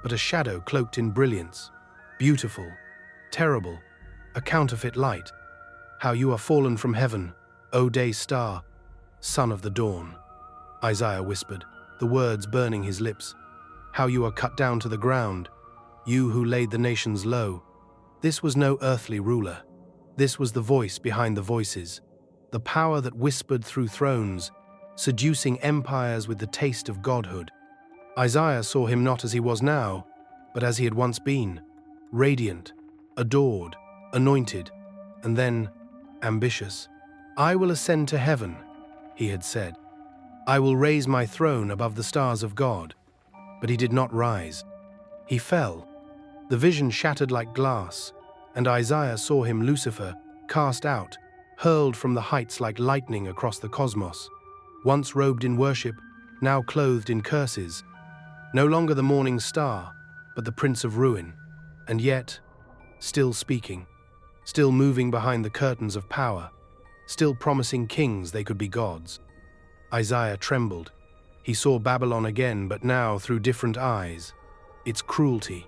but a shadow cloaked in brilliance. Beautiful, terrible, a counterfeit light. "How you are fallen from heaven, O day star, son of the dawn," Isaiah whispered, the words burning his lips. "How you are cut down to the ground, you who laid the nations low." This was no earthly ruler. This was the voice behind the voices, the power that whispered through thrones, seducing empires with the taste of godhood. Isaiah saw him not as he was now, but as he had once been, radiant, adored, anointed, and then ambitious. "I will ascend to heaven," he had said. "I will raise my throne above the stars of God." But he did not rise. He fell. The vision shattered like glass, and Isaiah saw him, Lucifer, cast out, hurled from the heights like lightning across the cosmos. Once robed in worship, now clothed in curses. No longer the morning star, but the prince of ruin. And yet, still speaking, still moving behind the curtains of power, still promising kings they could be gods. Isaiah trembled. He saw Babylon again, but now through different eyes. Its cruelty,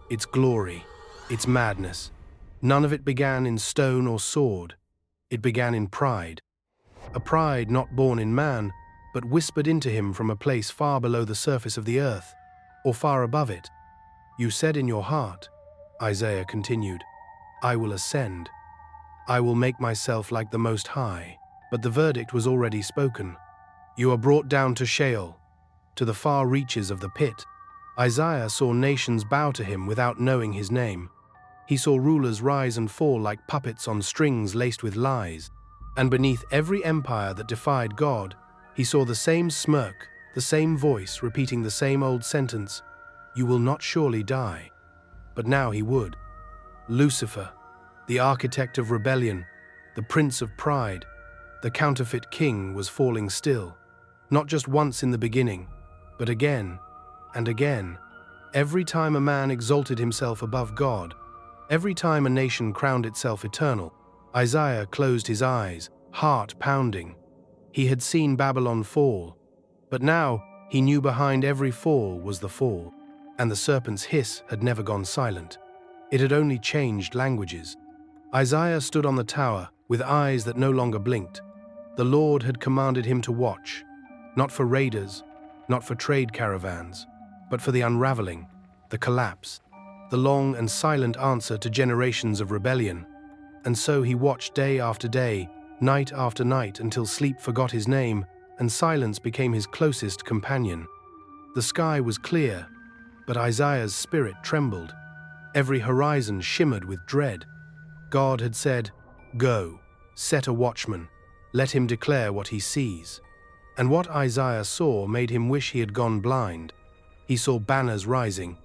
its glory, its madness. None of it began in stone or sword. It began in pride. A pride not born in man, but whispered into him from a place far below the surface of the earth, or far above it. "You said in your heart," Isaiah continued, "I will ascend. I will make myself like the Most High." But the verdict was already spoken. "You are brought down to Sheol, to the far reaches of the pit." Isaiah saw nations bow to him without knowing his name. He saw rulers rise and fall like puppets on strings laced with lies. And beneath every empire that defied God, he saw the same smirk, the same voice repeating the same old sentence, "You will not surely die." But now he would. Lucifer, the architect of rebellion, the prince of pride, the counterfeit king, was falling still. Not just once in the beginning, but again and again. Every time a man exalted himself above God, every time a nation crowned itself eternal, Isaiah closed his eyes, heart pounding. He had seen Babylon fall, but now he knew behind every fall was the fall, and the serpent's hiss had never gone silent. It had only changed languages. Isaiah stood on the tower with eyes that no longer blinked. The Lord had commanded him to watch, not for raiders, not for trade caravans, but for the unraveling, the collapse, the long and silent answer to generations of rebellion. And so he watched day after day, night after night, until sleep forgot his name and silence became his closest companion. The sky was clear, but Isaiah's spirit trembled. Every horizon shimmered with dread. God had said, "Go, set a watchman, let him declare what he sees." And what Isaiah saw made him wish he had gone blind. He saw banners rising,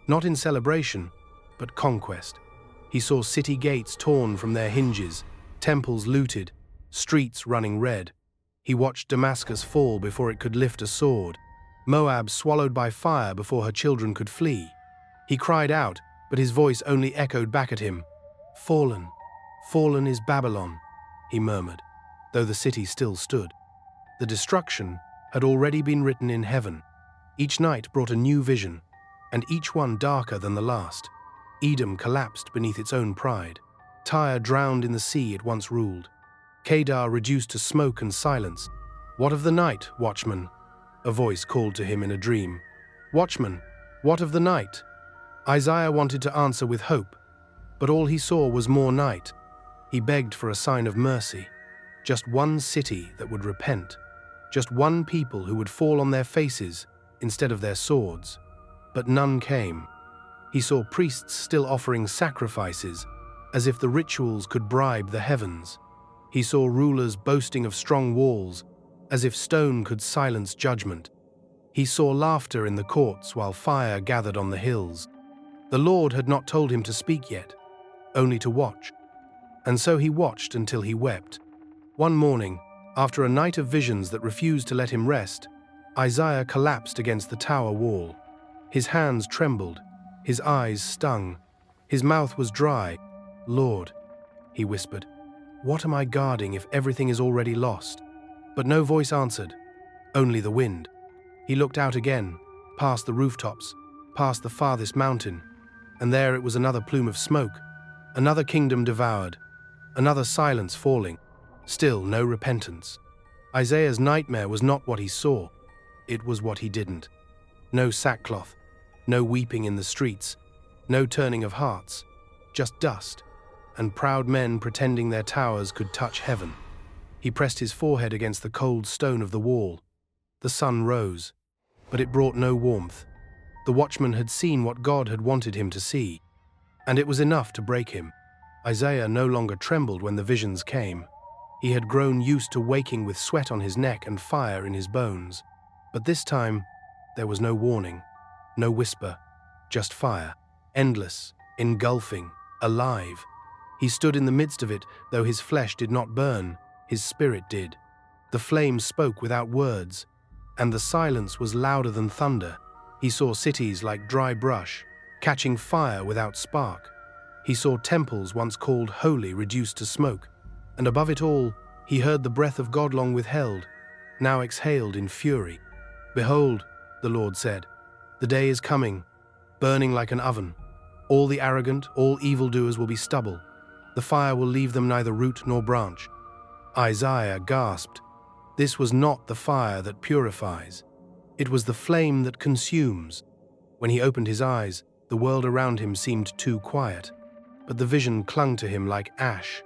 not in celebration, but conquest. He saw city gates torn from their hinges, temples looted, streets running red. He watched Damascus fall before it could lift a sword, Moab swallowed by fire before her children could flee. He cried out, but his voice only echoed back at him, "Fallen, "Fallen is Babylon," he murmured, though the city still stood. The destruction had already been written in heaven. Each night brought a new vision, and each one darker than the last. Edom collapsed beneath its own pride. Tyre drowned in the sea it once ruled. Kedar reduced to smoke and silence. "What of the night, watchman?" a voice called to him in a dream. "Watchman, what of the night?" Isaiah wanted to answer with hope, but all he saw was more night. He begged for a sign of mercy. Just one city that would repent. Just one people who would fall on their faces instead of their swords. But none came. He saw priests still offering sacrifices, as if the rituals could bribe the heavens. He saw rulers boasting of strong walls, as if stone could silence judgment. He saw laughter in the courts while fire gathered on the hills. The Lord had not told him to speak yet, only to watch. And so he watched until he wept. One morning, after a night of visions that refused to let him rest, Isaiah collapsed against the tower wall. His hands trembled, his eyes stung, his mouth was dry. "Lord," he whispered, "what am I guarding if everything is already lost?" But no voice answered, only the wind. He looked out again, past the rooftops, past the farthest mountain, and there it was another plume of smoke, another kingdom devoured, another silence falling, still no repentance. Isaiah's nightmare was not what he saw, it was what he didn't. No sackcloth, no weeping in the streets, no turning of hearts, just dust, and proud men pretending their towers could touch heaven. He pressed his forehead against the cold stone of the wall. The sun rose, but it brought no warmth. The watchman had seen what God had wanted him to see, and it was enough to break him. Isaiah no longer trembled when the visions came. He had grown used to waking with sweat on his neck and fire in his bones. But this time, there was no warning, no whisper, just fire, endless, engulfing, alive. He stood in the midst of it, though his flesh did not burn, his spirit did. The flame spoke without words, and the silence was louder than thunder. He saw cities like dry brush, catching fire without spark. He saw temples once called holy reduced to smoke, and above it all, he heard the breath of God long withheld, now exhaled in fury. "Behold," the Lord said, "the day is coming, burning like an oven. All the arrogant, all evildoers will be stubble. The fire will leave them neither root nor branch." Isaiah gasped. This was not the fire that purifies. It was the flame that consumes. When he opened his eyes, the world around him seemed too quiet, but the vision clung to him like ash.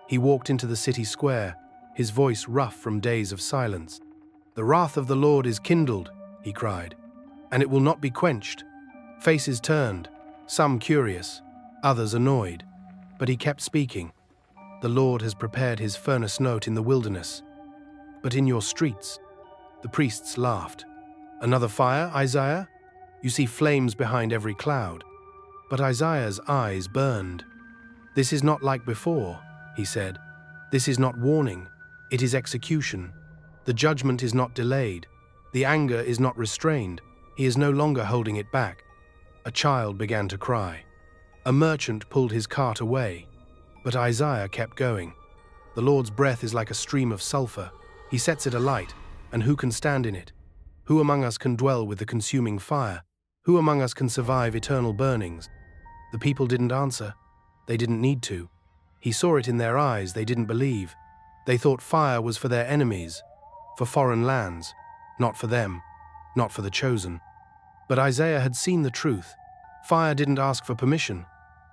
He walked into the city square, his voice rough from days of silence. "The wrath of the Lord is kindled," he cried, "and it will not be quenched." Faces turned, some curious, others annoyed, but he kept speaking. "The Lord has prepared his furnace note in the wilderness, but in your streets." The priests laughed. "Another fire, Isaiah? You see flames behind every cloud." But Isaiah's eyes burned. "This is not like before," he said. "This is not warning, it is execution. The judgment is not delayed. The anger is not restrained. He is no longer holding it back." A child began to cry. A merchant pulled his cart away, but Isaiah kept going. "The Lord's breath is like a stream of sulfur. He sets it alight, and who can stand in it? Who among us can dwell with the consuming fire? Who among us can survive eternal burnings?" The people didn't answer. They didn't need to. He saw it in their eyes. They didn't believe. They thought fire was for their enemies, for foreign lands, not for them, not for the chosen. But Isaiah had seen the truth. Fire didn't ask for permission.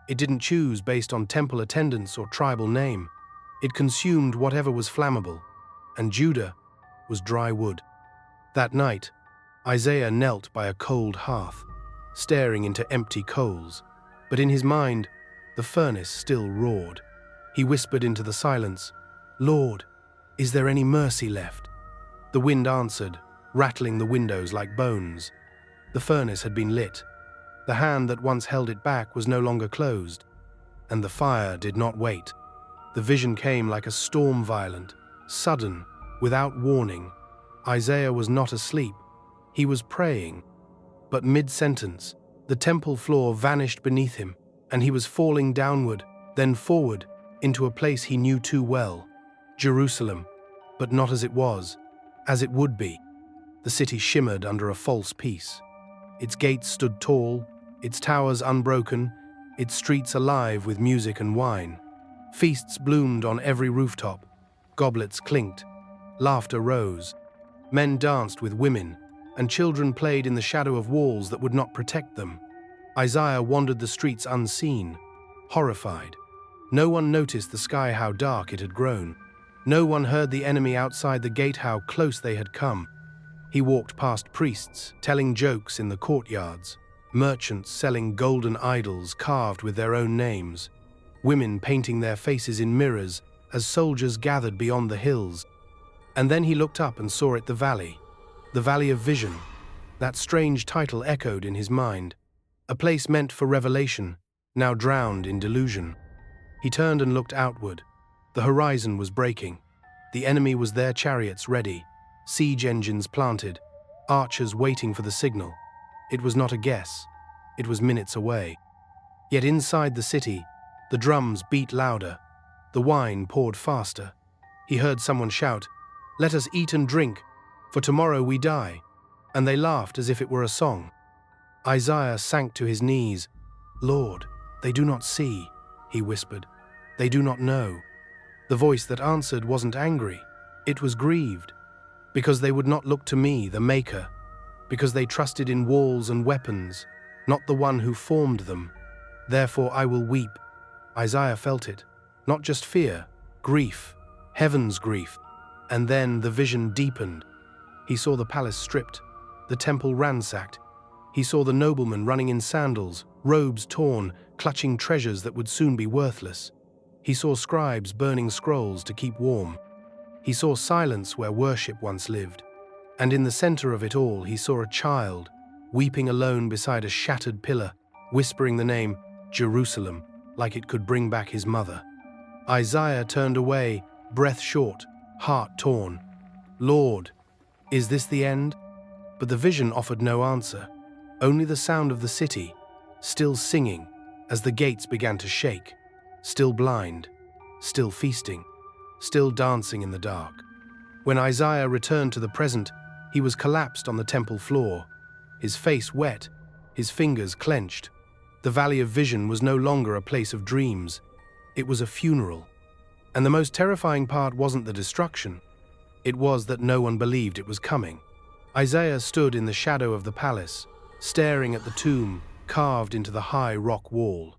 It didn't choose based on temple attendance or tribal name. It consumed whatever was flammable, and Judah was dry wood. That night, Isaiah knelt by a cold hearth, staring into empty coals, but in his mind, the furnace still roared. He whispered into the silence, "Lord, is there any mercy left?" The wind answered, rattling the windows like bones. The furnace had been lit. The hand that once held it back was no longer closed, and the fire did not wait. The vision came like a storm, violent, sudden, without warning. Isaiah was not asleep. He was praying. But mid-sentence, the temple floor vanished beneath him, and he was falling downward, then forward, into a place he knew too well, Jerusalem, but not as it was, as it would be. The city shimmered under a false peace. Its gates stood tall, its towers unbroken, its streets alive with music and wine. Feasts bloomed on every rooftop, goblets clinked, laughter rose. Men danced with women, and children played in the shadow of walls that would not protect them. Isaiah wandered the streets unseen, horrified. No one noticed the sky how dark it had grown. No one heard the enemy outside the gate how close they had come. He walked past priests, telling jokes in the courtyards, merchants selling golden idols carved with their own names, women painting their faces in mirrors as soldiers gathered beyond the hills. And then he looked up and saw it, the Valley of Vision. That strange title echoed in his mind, a place meant for revelation, now drowned in delusion. He turned and looked outward. The horizon was breaking. The enemy was there, chariots ready, siege engines planted, archers waiting for the signal. It was not a guess. It was minutes away. Yet inside the city, the drums beat louder. The wine poured faster. He heard someone shout, "Let us eat and drink, for tomorrow we die." And they laughed as if it were a song. Isaiah sank to his knees. "Lord, they do not see," he whispered. "They do not know." The voice that answered wasn't angry. It was grieved, because they would not look to me, the Maker, because they trusted in walls and weapons, not the one who formed them. Therefore I will weep. Isaiah felt it, not just fear, grief, heaven's grief. And then the vision deepened. He saw the palace stripped, the temple ransacked. He saw the noblemen running in sandals, robes torn, clutching treasures that would soon be worthless. He saw scribes burning scrolls to keep warm. He saw silence where worship once lived. And in the center of it all, he saw a child, weeping alone beside a shattered pillar, whispering the name Jerusalem, like it could bring back his mother. Isaiah turned away, breath short, heart torn. "Lord, is this the end?" But the vision offered no answer, only the sound of the city, still singing as the gates began to shake, still blind, still feasting, still dancing in the dark. When Isaiah returned to the present, he was collapsed on the temple floor, his face wet, his fingers clenched. The Valley of Vision was no longer a place of dreams. It was a funeral. And the most terrifying part wasn't the destruction. It was that no one believed it was coming. Isaiah stood in the shadow of the palace, staring at the tomb carved into the high rock wall.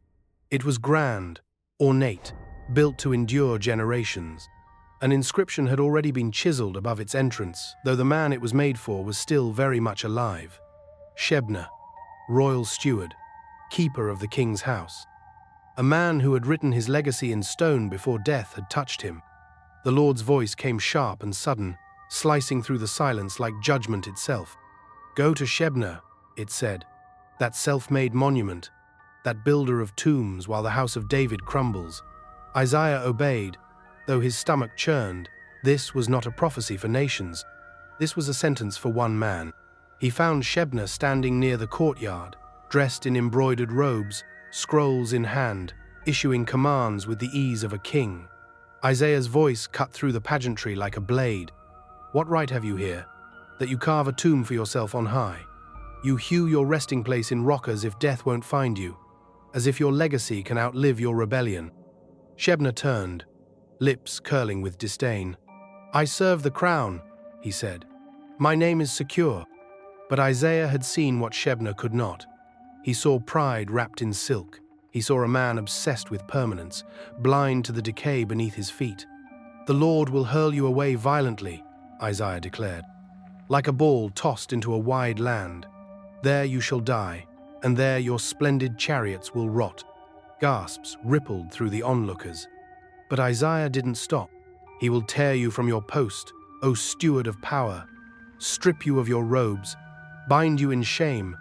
It was grand, ornate, built to endure generations. An inscription had already been chiseled above its entrance, though the man it was made for was still very much alive. Shebna, royal steward, keeper of the king's house. A man who had written his legacy in stone before death had touched him. The Lord's voice came sharp and sudden, slicing through the silence like judgment itself. "Go to Shebna," it said, "that self-made monument, that builder of tombs while the house of David crumbles." Isaiah obeyed, though his stomach churned. This was not a prophecy for nations. This was a sentence for one man. He found Shebna standing near the courtyard, dressed in embroidered robes, scrolls in hand, issuing commands with the ease of a king. Isaiah's voice cut through the pageantry like a blade. "What right have you here, that you carve a tomb for yourself on high? You hew your resting place in rock as if death won't find you, as if your legacy can outlive your rebellion." Shebna turned, lips curling with disdain. "I serve the crown," he said. "My name is secure." But Isaiah had seen what Shebna could not. He saw pride wrapped in silk. He saw a man obsessed with permanence, blind to the decay beneath his feet. "The Lord will hurl you away violently," Isaiah declared, "like a ball tossed into a wide land. There you shall die, and there your splendid chariots will rot." Gasps rippled through the onlookers. But Isaiah didn't stop. "He will tear you from your post, O steward of power, strip you of your robes, bind you in shame,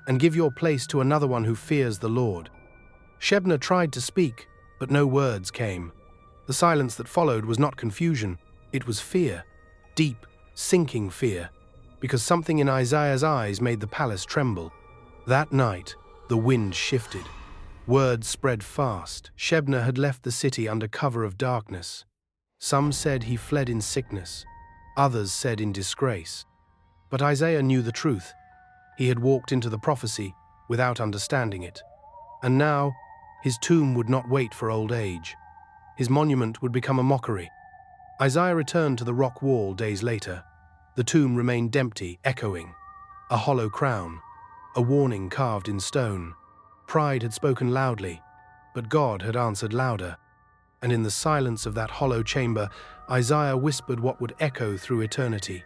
and give your place to another one who fears the Lord." Shebna tried to speak, but no words came. The silence that followed was not confusion, it was fear, deep, sinking fear, because something in Isaiah's eyes made the palace tremble. That night, the wind shifted. Word spread fast. Shebna had left the city under cover of darkness. Some said he fled in sickness. Others said in disgrace. But Isaiah knew the truth. He had walked into the prophecy without understanding it. And now, his tomb would not wait for old age. His monument would become a mockery. Isaiah returned to the rock wall days later. The tomb remained empty, echoing. A hollow crown, a warning carved in stone. Pride had spoken loudly, but God had answered louder. And in the silence of that hollow chamber, Isaiah whispered what would echo through eternity.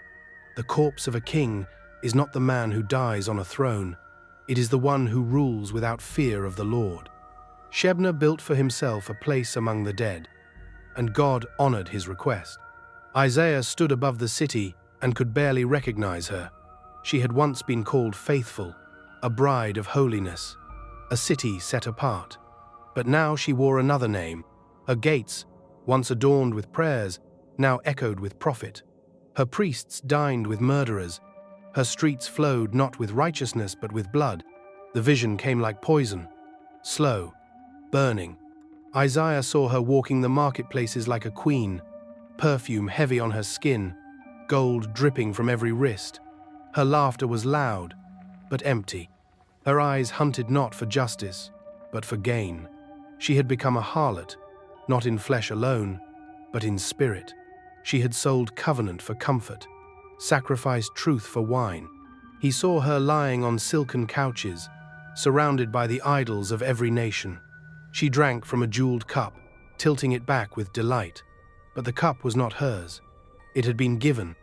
The corpse of a king is not the man who dies on a throne. It is the one who rules without fear of the Lord. Shebna built for himself a place among the dead, and God honored his request. Isaiah stood above the city and could barely recognize her. She had once been called faithful, a bride of holiness, a city set apart. But now she wore another name. Her gates, once adorned with prayers, now echoed with profit. Her priests dined with murderers. Her streets flowed not with righteousness but with blood. The vision came like poison, slow, burning. Isaiah saw her walking the marketplaces like a queen, perfume heavy on her skin, gold dripping from every wrist. Her laughter was loud, but empty. Her eyes hunted not for justice, but for gain. She had become a harlot, not in flesh alone, but in spirit. She had sold covenant for comfort, sacrificed truth for wine. He saw her lying on silken couches, surrounded by the idols of every nation. She drank from a jeweled cup, tilting it back with delight. But the cup was not hers. It had been given.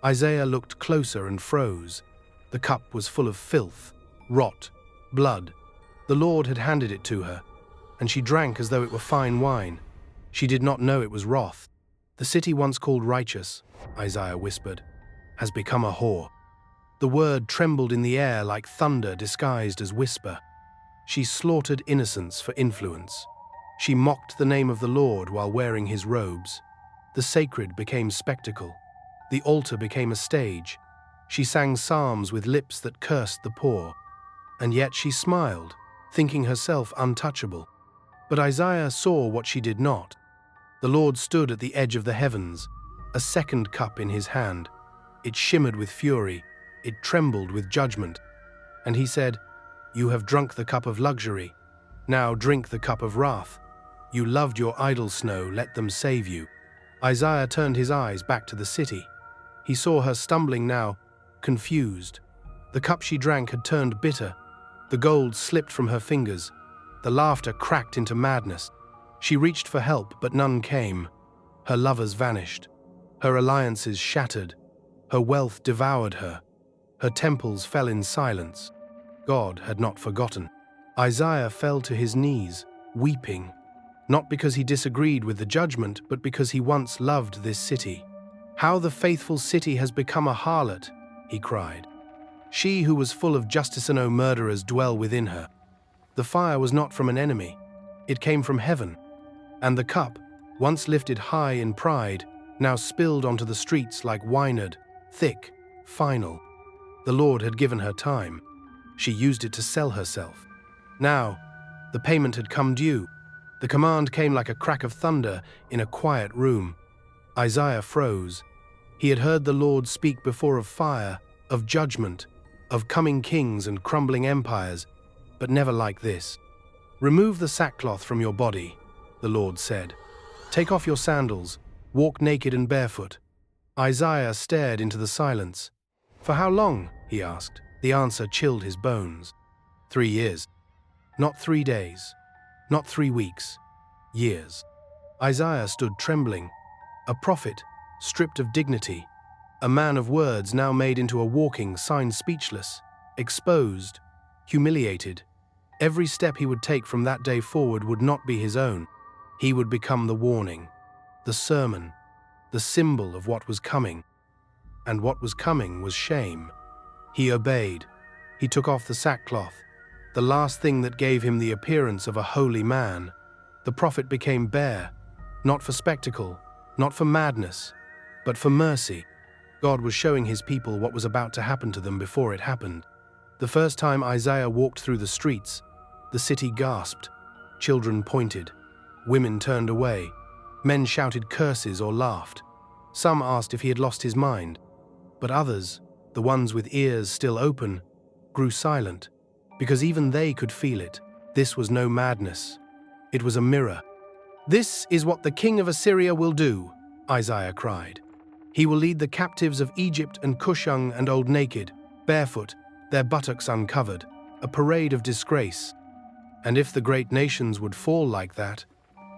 Isaiah looked closer and froze. The cup was full of filth, rot, blood. The Lord had handed it to her, and she drank as though it were fine wine. She did not know it was wrath. The city once called righteous, Isaiah whispered, has become a whore. The word trembled in the air like thunder disguised as whisper. She slaughtered innocence for influence. She mocked the name of the Lord while wearing his robes. The sacred became spectacle. The altar became a stage. She sang psalms with lips that cursed the poor. And yet she smiled, thinking herself untouchable. But Isaiah saw what she did not. The Lord stood at the edge of the heavens, a second cup in his hand. It shimmered with fury. It trembled with judgment. And he said, "You have drunk the cup of luxury. Now drink the cup of wrath. You loved your idol snow, let them save you." Isaiah turned his eyes back to the city. He saw her stumbling now, confused. The cup she drank had turned bitter. The gold slipped from her fingers. The laughter cracked into madness. She reached for help, but none came. Her lovers vanished. Her alliances shattered. Her wealth devoured her. Her temples fell in silence. God had not forgotten. Isaiah fell to his knees, weeping, not because he disagreed with the judgment, but because he once loved this city. "How the faithful city has become a harlot," he cried. "She who was full of justice and no murderers dwell within her." The fire was not from an enemy. It came from heaven. And the cup, once lifted high in pride, now spilled onto the streets like winard, thick, final. The Lord had given her time. She used it to sell herself. Now, the payment had come due. The command came like a crack of thunder in a quiet room. Isaiah froze. He had heard the Lord speak before of fire, of judgment, of coming kings and crumbling empires, but never like this. "Remove the sackcloth from your body," the Lord said. "Take off your sandals, walk naked and barefoot." Isaiah stared into the silence. "For how long?" he asked. The answer chilled his bones. 3 years. Not 3 days. Not 3 weeks. Years. Isaiah stood trembling. A prophet, stripped of dignity. A man of words now made into a walking sign, speechless, exposed, humiliated. Every step he would take from that day forward would not be his own. He would become the warning, the sermon, the symbol of what was coming. And what was coming was shame. He obeyed. He took off the sackcloth, the last thing that gave him the appearance of a holy man. The prophet became bare, not for spectacle, not for madness, but for mercy. God was showing his people what was about to happen to them before it happened. The first time Isaiah walked through the streets, the city gasped. Children pointed. Women turned away. Men shouted curses or laughed. Some asked if he had lost his mind. But others, the ones with ears still open, grew silent, because even they could feel it. This was no madness. It was a mirror. "This is what the king of Assyria will do," Isaiah cried. "He will lead the captives of Egypt and Cush young and old naked, barefoot, their buttocks uncovered, a parade of disgrace. And if the great nations would fall like that,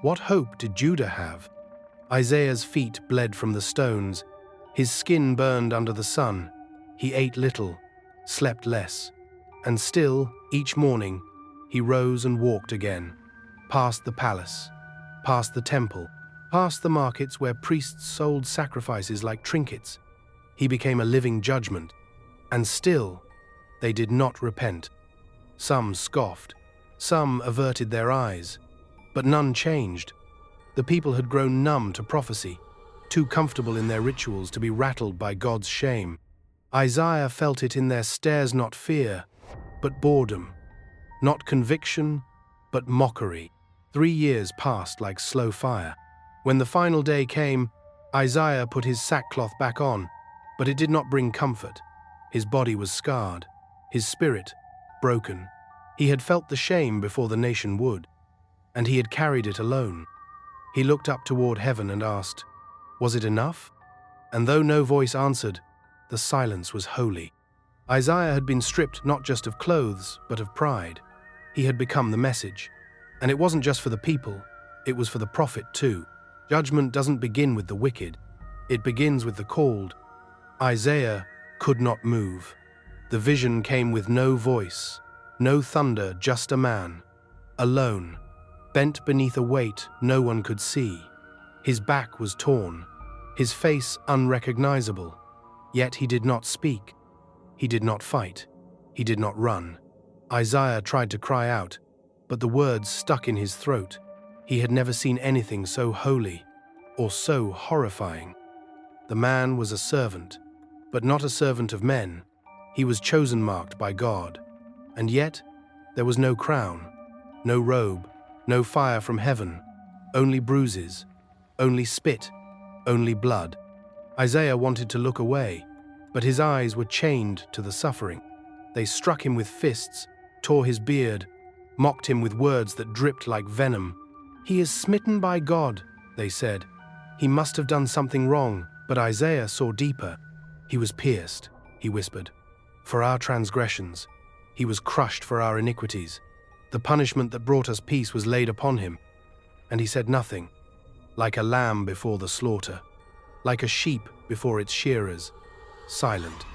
what hope did Judah have?" Isaiah's feet bled from the stones. His skin burned under the sun. He ate little, slept less. And still, each morning, he rose and walked again, past the palace, past the temple, past the markets where priests sold sacrifices like trinkets. He became a living judgment. And still, they did not repent. Some scoffed. Some averted their eyes. But none changed. The people had grown numb to prophecy, too comfortable in their rituals to be rattled by God's shame. Isaiah felt it in their stares, not fear, but boredom. Not conviction, but mockery. 3 years passed like slow fire. When the final day came, Isaiah put his sackcloth back on, but it did not bring comfort. His body was scarred, his spirit broken. He had felt the shame before the nation would, and he had carried it alone. He looked up toward heaven and asked, was it enough? And though no voice answered, the silence was holy. Isaiah had been stripped not just of clothes, but of pride. He had become the message. And it wasn't just for the people, it was for the prophet too. Judgment doesn't begin with the wicked, it begins with the called. Isaiah could not move. The vision came with no voice, no thunder, just a man, alone, bent beneath a weight no one could see. His back was torn, his face unrecognizable, yet he did not speak. He did not fight. He did not run. Isaiah tried to cry out, but the words stuck in his throat. He had never seen anything so holy or so horrifying. The man was a servant, but not a servant of men. He was chosen, marked by God. And yet, there was no crown, no robe, no fire from heaven, only bruises, only spit, only blood. Isaiah wanted to look away, but his eyes were chained to the suffering. They struck him with fists, tore his beard, mocked him with words that dripped like venom. "He is smitten by God," they said. "He must have done something wrong." But Isaiah saw deeper. "He was pierced," he whispered, "for our transgressions. He was crushed for our iniquities. The punishment that brought us peace was laid upon him." And he said nothing, like a lamb before the slaughter, like a sheep before its shearers, silent.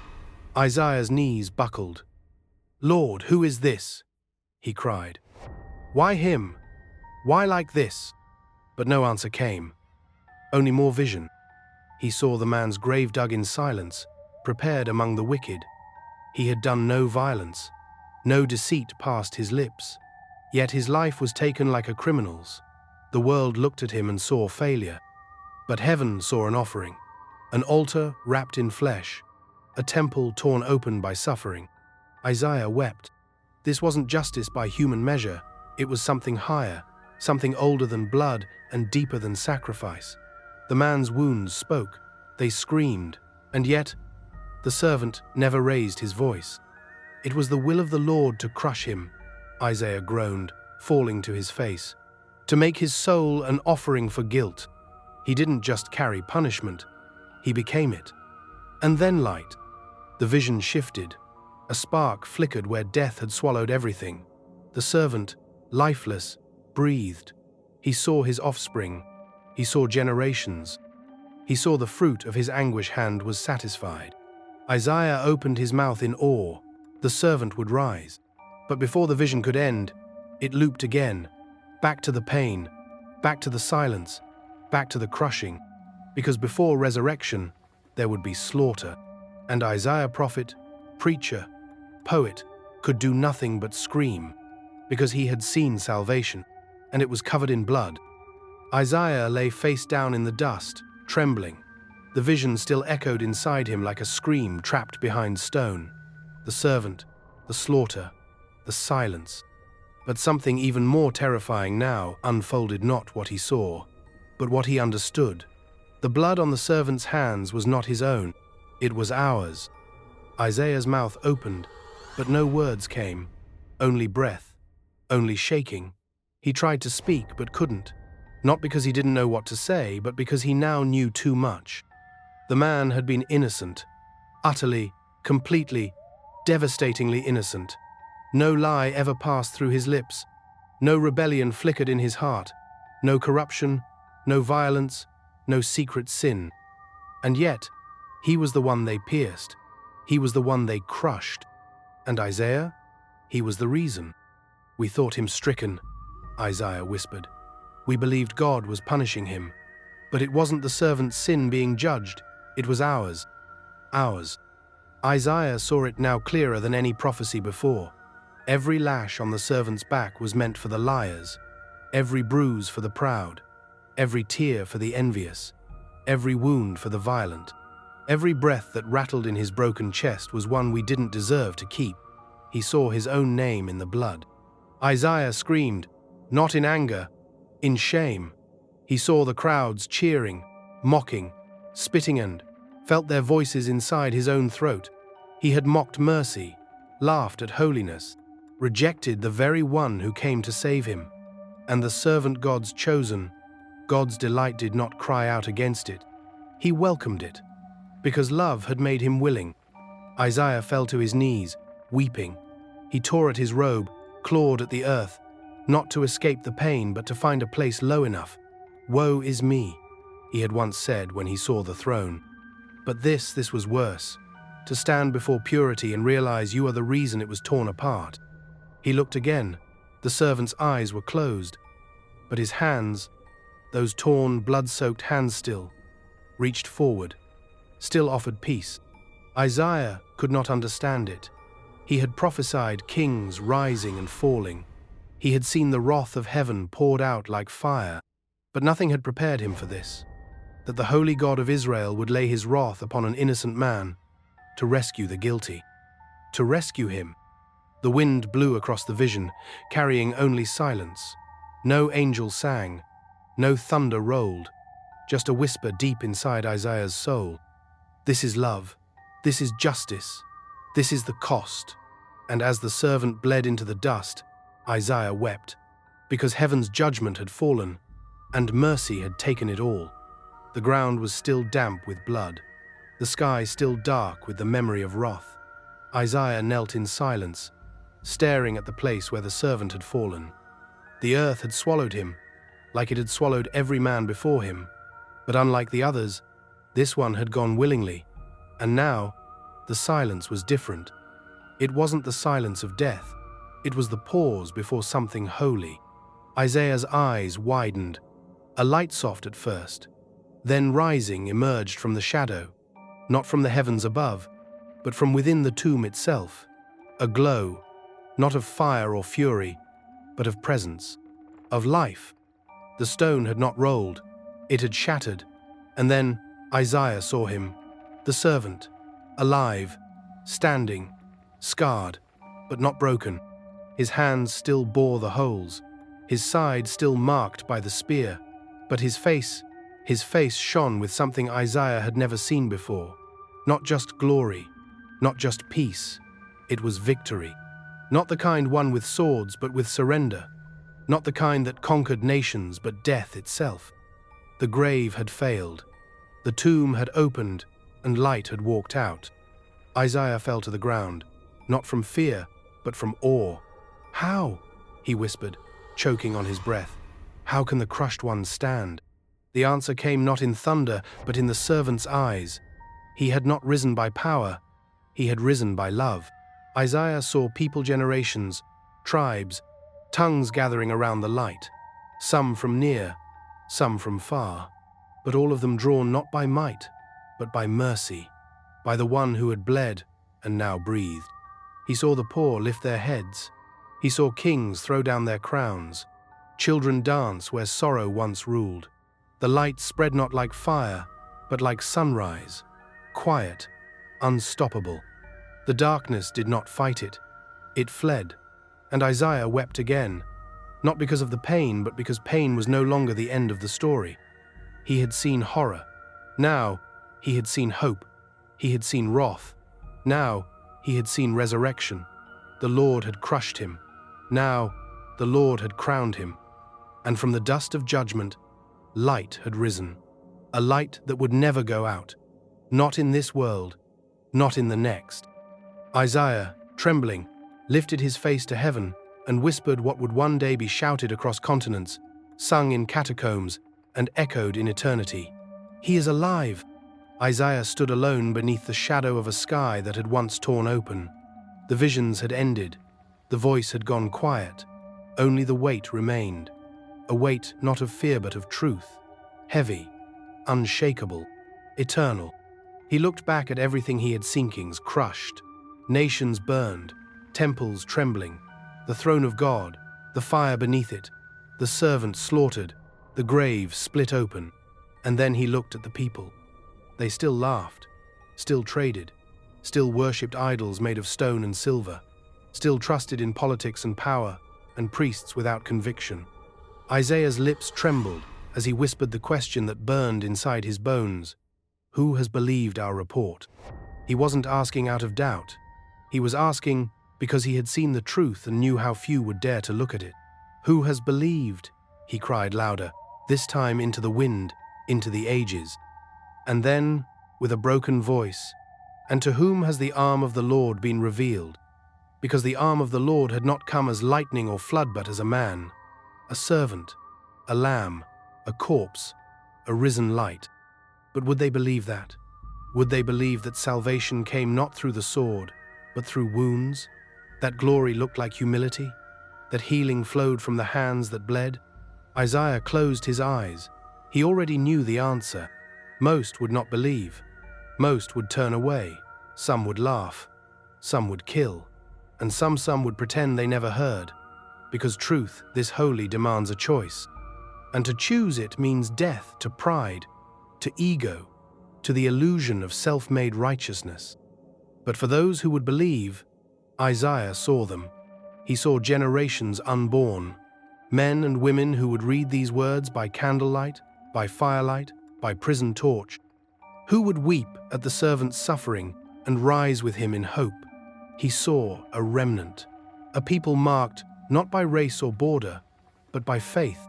Isaiah's knees buckled. "Lord, who is this?" he cried. "Why him? Why like this?" But no answer came, only more vision. He saw the man's grave dug in silence, prepared among the wicked. He had done no violence, no deceit passed his lips, yet his life was taken like a criminal's. The world looked at him and saw failure, but heaven saw an offering, an altar wrapped in flesh, a temple torn open by suffering. Isaiah wept. This wasn't justice by human measure, it was something higher, something older than blood and deeper than sacrifice. The man's wounds spoke, they screamed, and yet the servant never raised his voice. "It was the will of the Lord to crush him," Isaiah groaned, falling to his face, "to make his soul an offering for guilt." He didn't just carry punishment, he became it. And then light. The vision shifted. A spark flickered where death had swallowed everything. The servant, lifeless, breathed. He saw his offspring. He saw generations. He saw the fruit of his anguish hand was satisfied. Isaiah opened his mouth in awe. The servant would rise. But before the vision could end, it looped again. Back to the pain, back to the silence, back to the crushing. Because before resurrection, there would be slaughter. And Isaiah, prophet, preacher, poet, could do nothing but scream, because he had seen salvation, and it was covered in blood. Isaiah lay face down in the dust, trembling. The vision still echoed inside him like a scream trapped behind stone. The servant, the slaughter, the silence. But something even more terrifying now unfolded, not what he saw, but what he understood. The blood on the servant's hands was not his own, it was ours. Isaiah's mouth opened, but no words came, only breath, only shaking. He tried to speak but couldn't, not because he didn't know what to say, but because he now knew too much. The man had been innocent, utterly, completely, devastatingly innocent. No lie ever passed through his lips, no rebellion flickered in his heart, no corruption, no violence, no secret sin. And yet, he was the one they pierced. He was the one they crushed. And Isaiah? He was the reason. "We thought him stricken," Isaiah whispered. "We believed God was punishing him. But it wasn't the servant's sin being judged. It was ours. Ours." Isaiah saw it now clearer than any prophecy before. Every lash on the servant's back was meant for the liars, every bruise for the proud, every tear for the envious, every wound for the violent. Every breath that rattled in his broken chest was one we didn't deserve to keep. He saw his own name in the blood. Isaiah screamed, not in anger, in shame. He saw the crowds cheering, mocking, spitting, and felt their voices inside his own throat. He had mocked mercy, laughed at holiness, rejected the very one who came to save him. And the servant God's chosen, God's delight, did not cry out against it. He welcomed it, because love had made him willing. Isaiah fell to his knees, weeping. He tore at his robe, clawed at the earth, not to escape the pain, but to find a place low enough. "Woe is me," he had once said when he saw the throne. But this was worse, to stand before purity and realize you are the reason it was torn apart. He looked again. The servant's eyes were closed, but his hands, those torn, blood-soaked hands, still reached forward, still offered peace. Isaiah could not understand it. He had prophesied kings rising and falling. He had seen the wrath of heaven poured out like fire, but nothing had prepared him for this, that the holy God of Israel would lay his wrath upon an innocent man to rescue the guilty. To rescue him. The wind blew across the vision, carrying only silence. No angel sang, no thunder rolled, just a whisper deep inside Isaiah's soul. This is love. This is justice. This is the cost. And as the servant bled into the dust, Isaiah wept, because heaven's judgment had fallen, and mercy had taken it all. The ground was still damp with blood, the sky still dark with the memory of wrath. Isaiah knelt in silence, staring at the place where the servant had fallen. The earth had swallowed him, like it had swallowed every man before him. But unlike the others, this one had gone willingly. And now, the silence was different. It wasn't the silence of death. It was the pause before something holy. Isaiah's eyes widened. A light, soft at first, then rising, emerged from the shadow, not from the heavens above, but from within the tomb itself. A glow, not of fire or fury, but of presence, of life. The stone had not rolled, it had shattered. And then Isaiah saw him, the servant, alive, standing, scarred, but not broken. His hands still bore the holes, his side still marked by the spear, but his face shone with something Isaiah had never seen before. Not just glory, not just peace, it was victory. Not the kind won with swords, but with surrender. Not the kind that conquered nations, but death itself. The grave had failed. The tomb had opened, and light had walked out. Isaiah fell to the ground, not from fear, but from awe. "How?" he whispered, choking on his breath. "How can the crushed one stand?" The answer came not in thunder, but in the servant's eyes. He had not risen by power, he had risen by love. Isaiah saw people, generations, tribes, tongues gathering around the light, some from near, some from far, but all of them drawn not by might, but by mercy, by the one who had bled and now breathed. He saw the poor lift their heads. He saw kings throw down their crowns, children dance where sorrow once ruled. The light spread not like fire, but like sunrise, quiet, unstoppable. The darkness did not fight it, it fled, And Isaiah wept again, not because of the pain, but because pain was no longer the end of the story. He had seen horror. Now, he had seen hope. He had seen wrath. Now, he had seen resurrection. The Lord had crushed him. Now, the Lord had crowned him. And from the dust of judgment, light had risen. A light that would never go out. Not in this world, not in the next. Isaiah, trembling, lifted his face to heaven and whispered what would one day be shouted across continents, sung in catacombs, and echoed in eternity. He is alive! Isaiah stood alone beneath the shadow of a sky that had once torn open. The visions had ended. The voice had gone quiet. Only the weight remained. A weight not of fear but of truth. Heavy, unshakable, eternal. He looked back at everything he had seen, kings crushed, nations burned, temples trembling, the throne of God, the fire beneath it, the servants slaughtered, the grave split open. And then he looked at the people. They still laughed, still traded, still worshipped idols made of stone and silver, still trusted in politics and power, and priests without conviction. Isaiah's lips trembled as he whispered the question that burned inside his bones. Who has believed our report? He wasn't asking out of doubt. He was asking because he had seen the truth and knew how few would dare to look at it. Who has believed? He cried louder, this time into the wind, into the ages. And then, with a broken voice, and to whom has the arm of the Lord been revealed? Because the arm of the Lord had not come as lightning or flood, but as a man, a servant, a lamb, a corpse, a risen light. But would they believe that? Would they believe that salvation came not through the sword, but through wounds? That glory looked like humility? That healing flowed from the hands that bled? Isaiah closed his eyes. He already knew the answer. Most would not believe. Most would turn away. Some would laugh. Some would kill. And some would pretend they never heard. Because truth, this holy, demands a choice. And to choose it means death to pride, to ego, to the illusion of self-made righteousness. But for those who would believe, Isaiah saw them. He saw generations unborn, men and women who would read these words by candlelight, by firelight, by prison torch, who would weep at the servant's suffering and rise with him in hope. He saw a remnant, a people marked not by race or border, but by faith.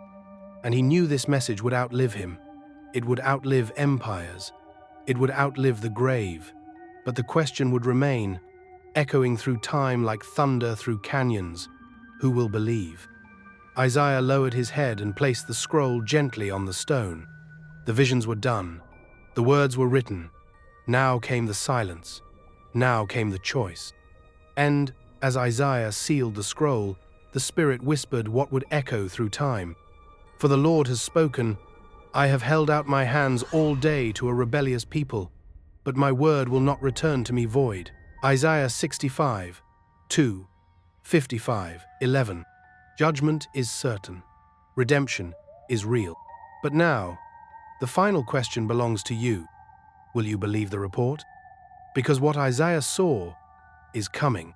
And he knew this message would outlive him. It would outlive empires. It would outlive the grave. But the question would remain, echoing through time like thunder through canyons, who will believe? Isaiah lowered his head and placed the scroll gently on the stone. The visions were done. The words were written. Now came the silence. Now came the choice. And, as Isaiah sealed the scroll, the Spirit whispered what would echo through time. For the Lord has spoken, I have held out my hands all day to a rebellious people, but my word will not return to me void. Isaiah 65, 2, 55, 11. Judgment is certain. Redemption is real. But now, the final question belongs to you. Will you believe the report? Because what Isaiah saw is coming.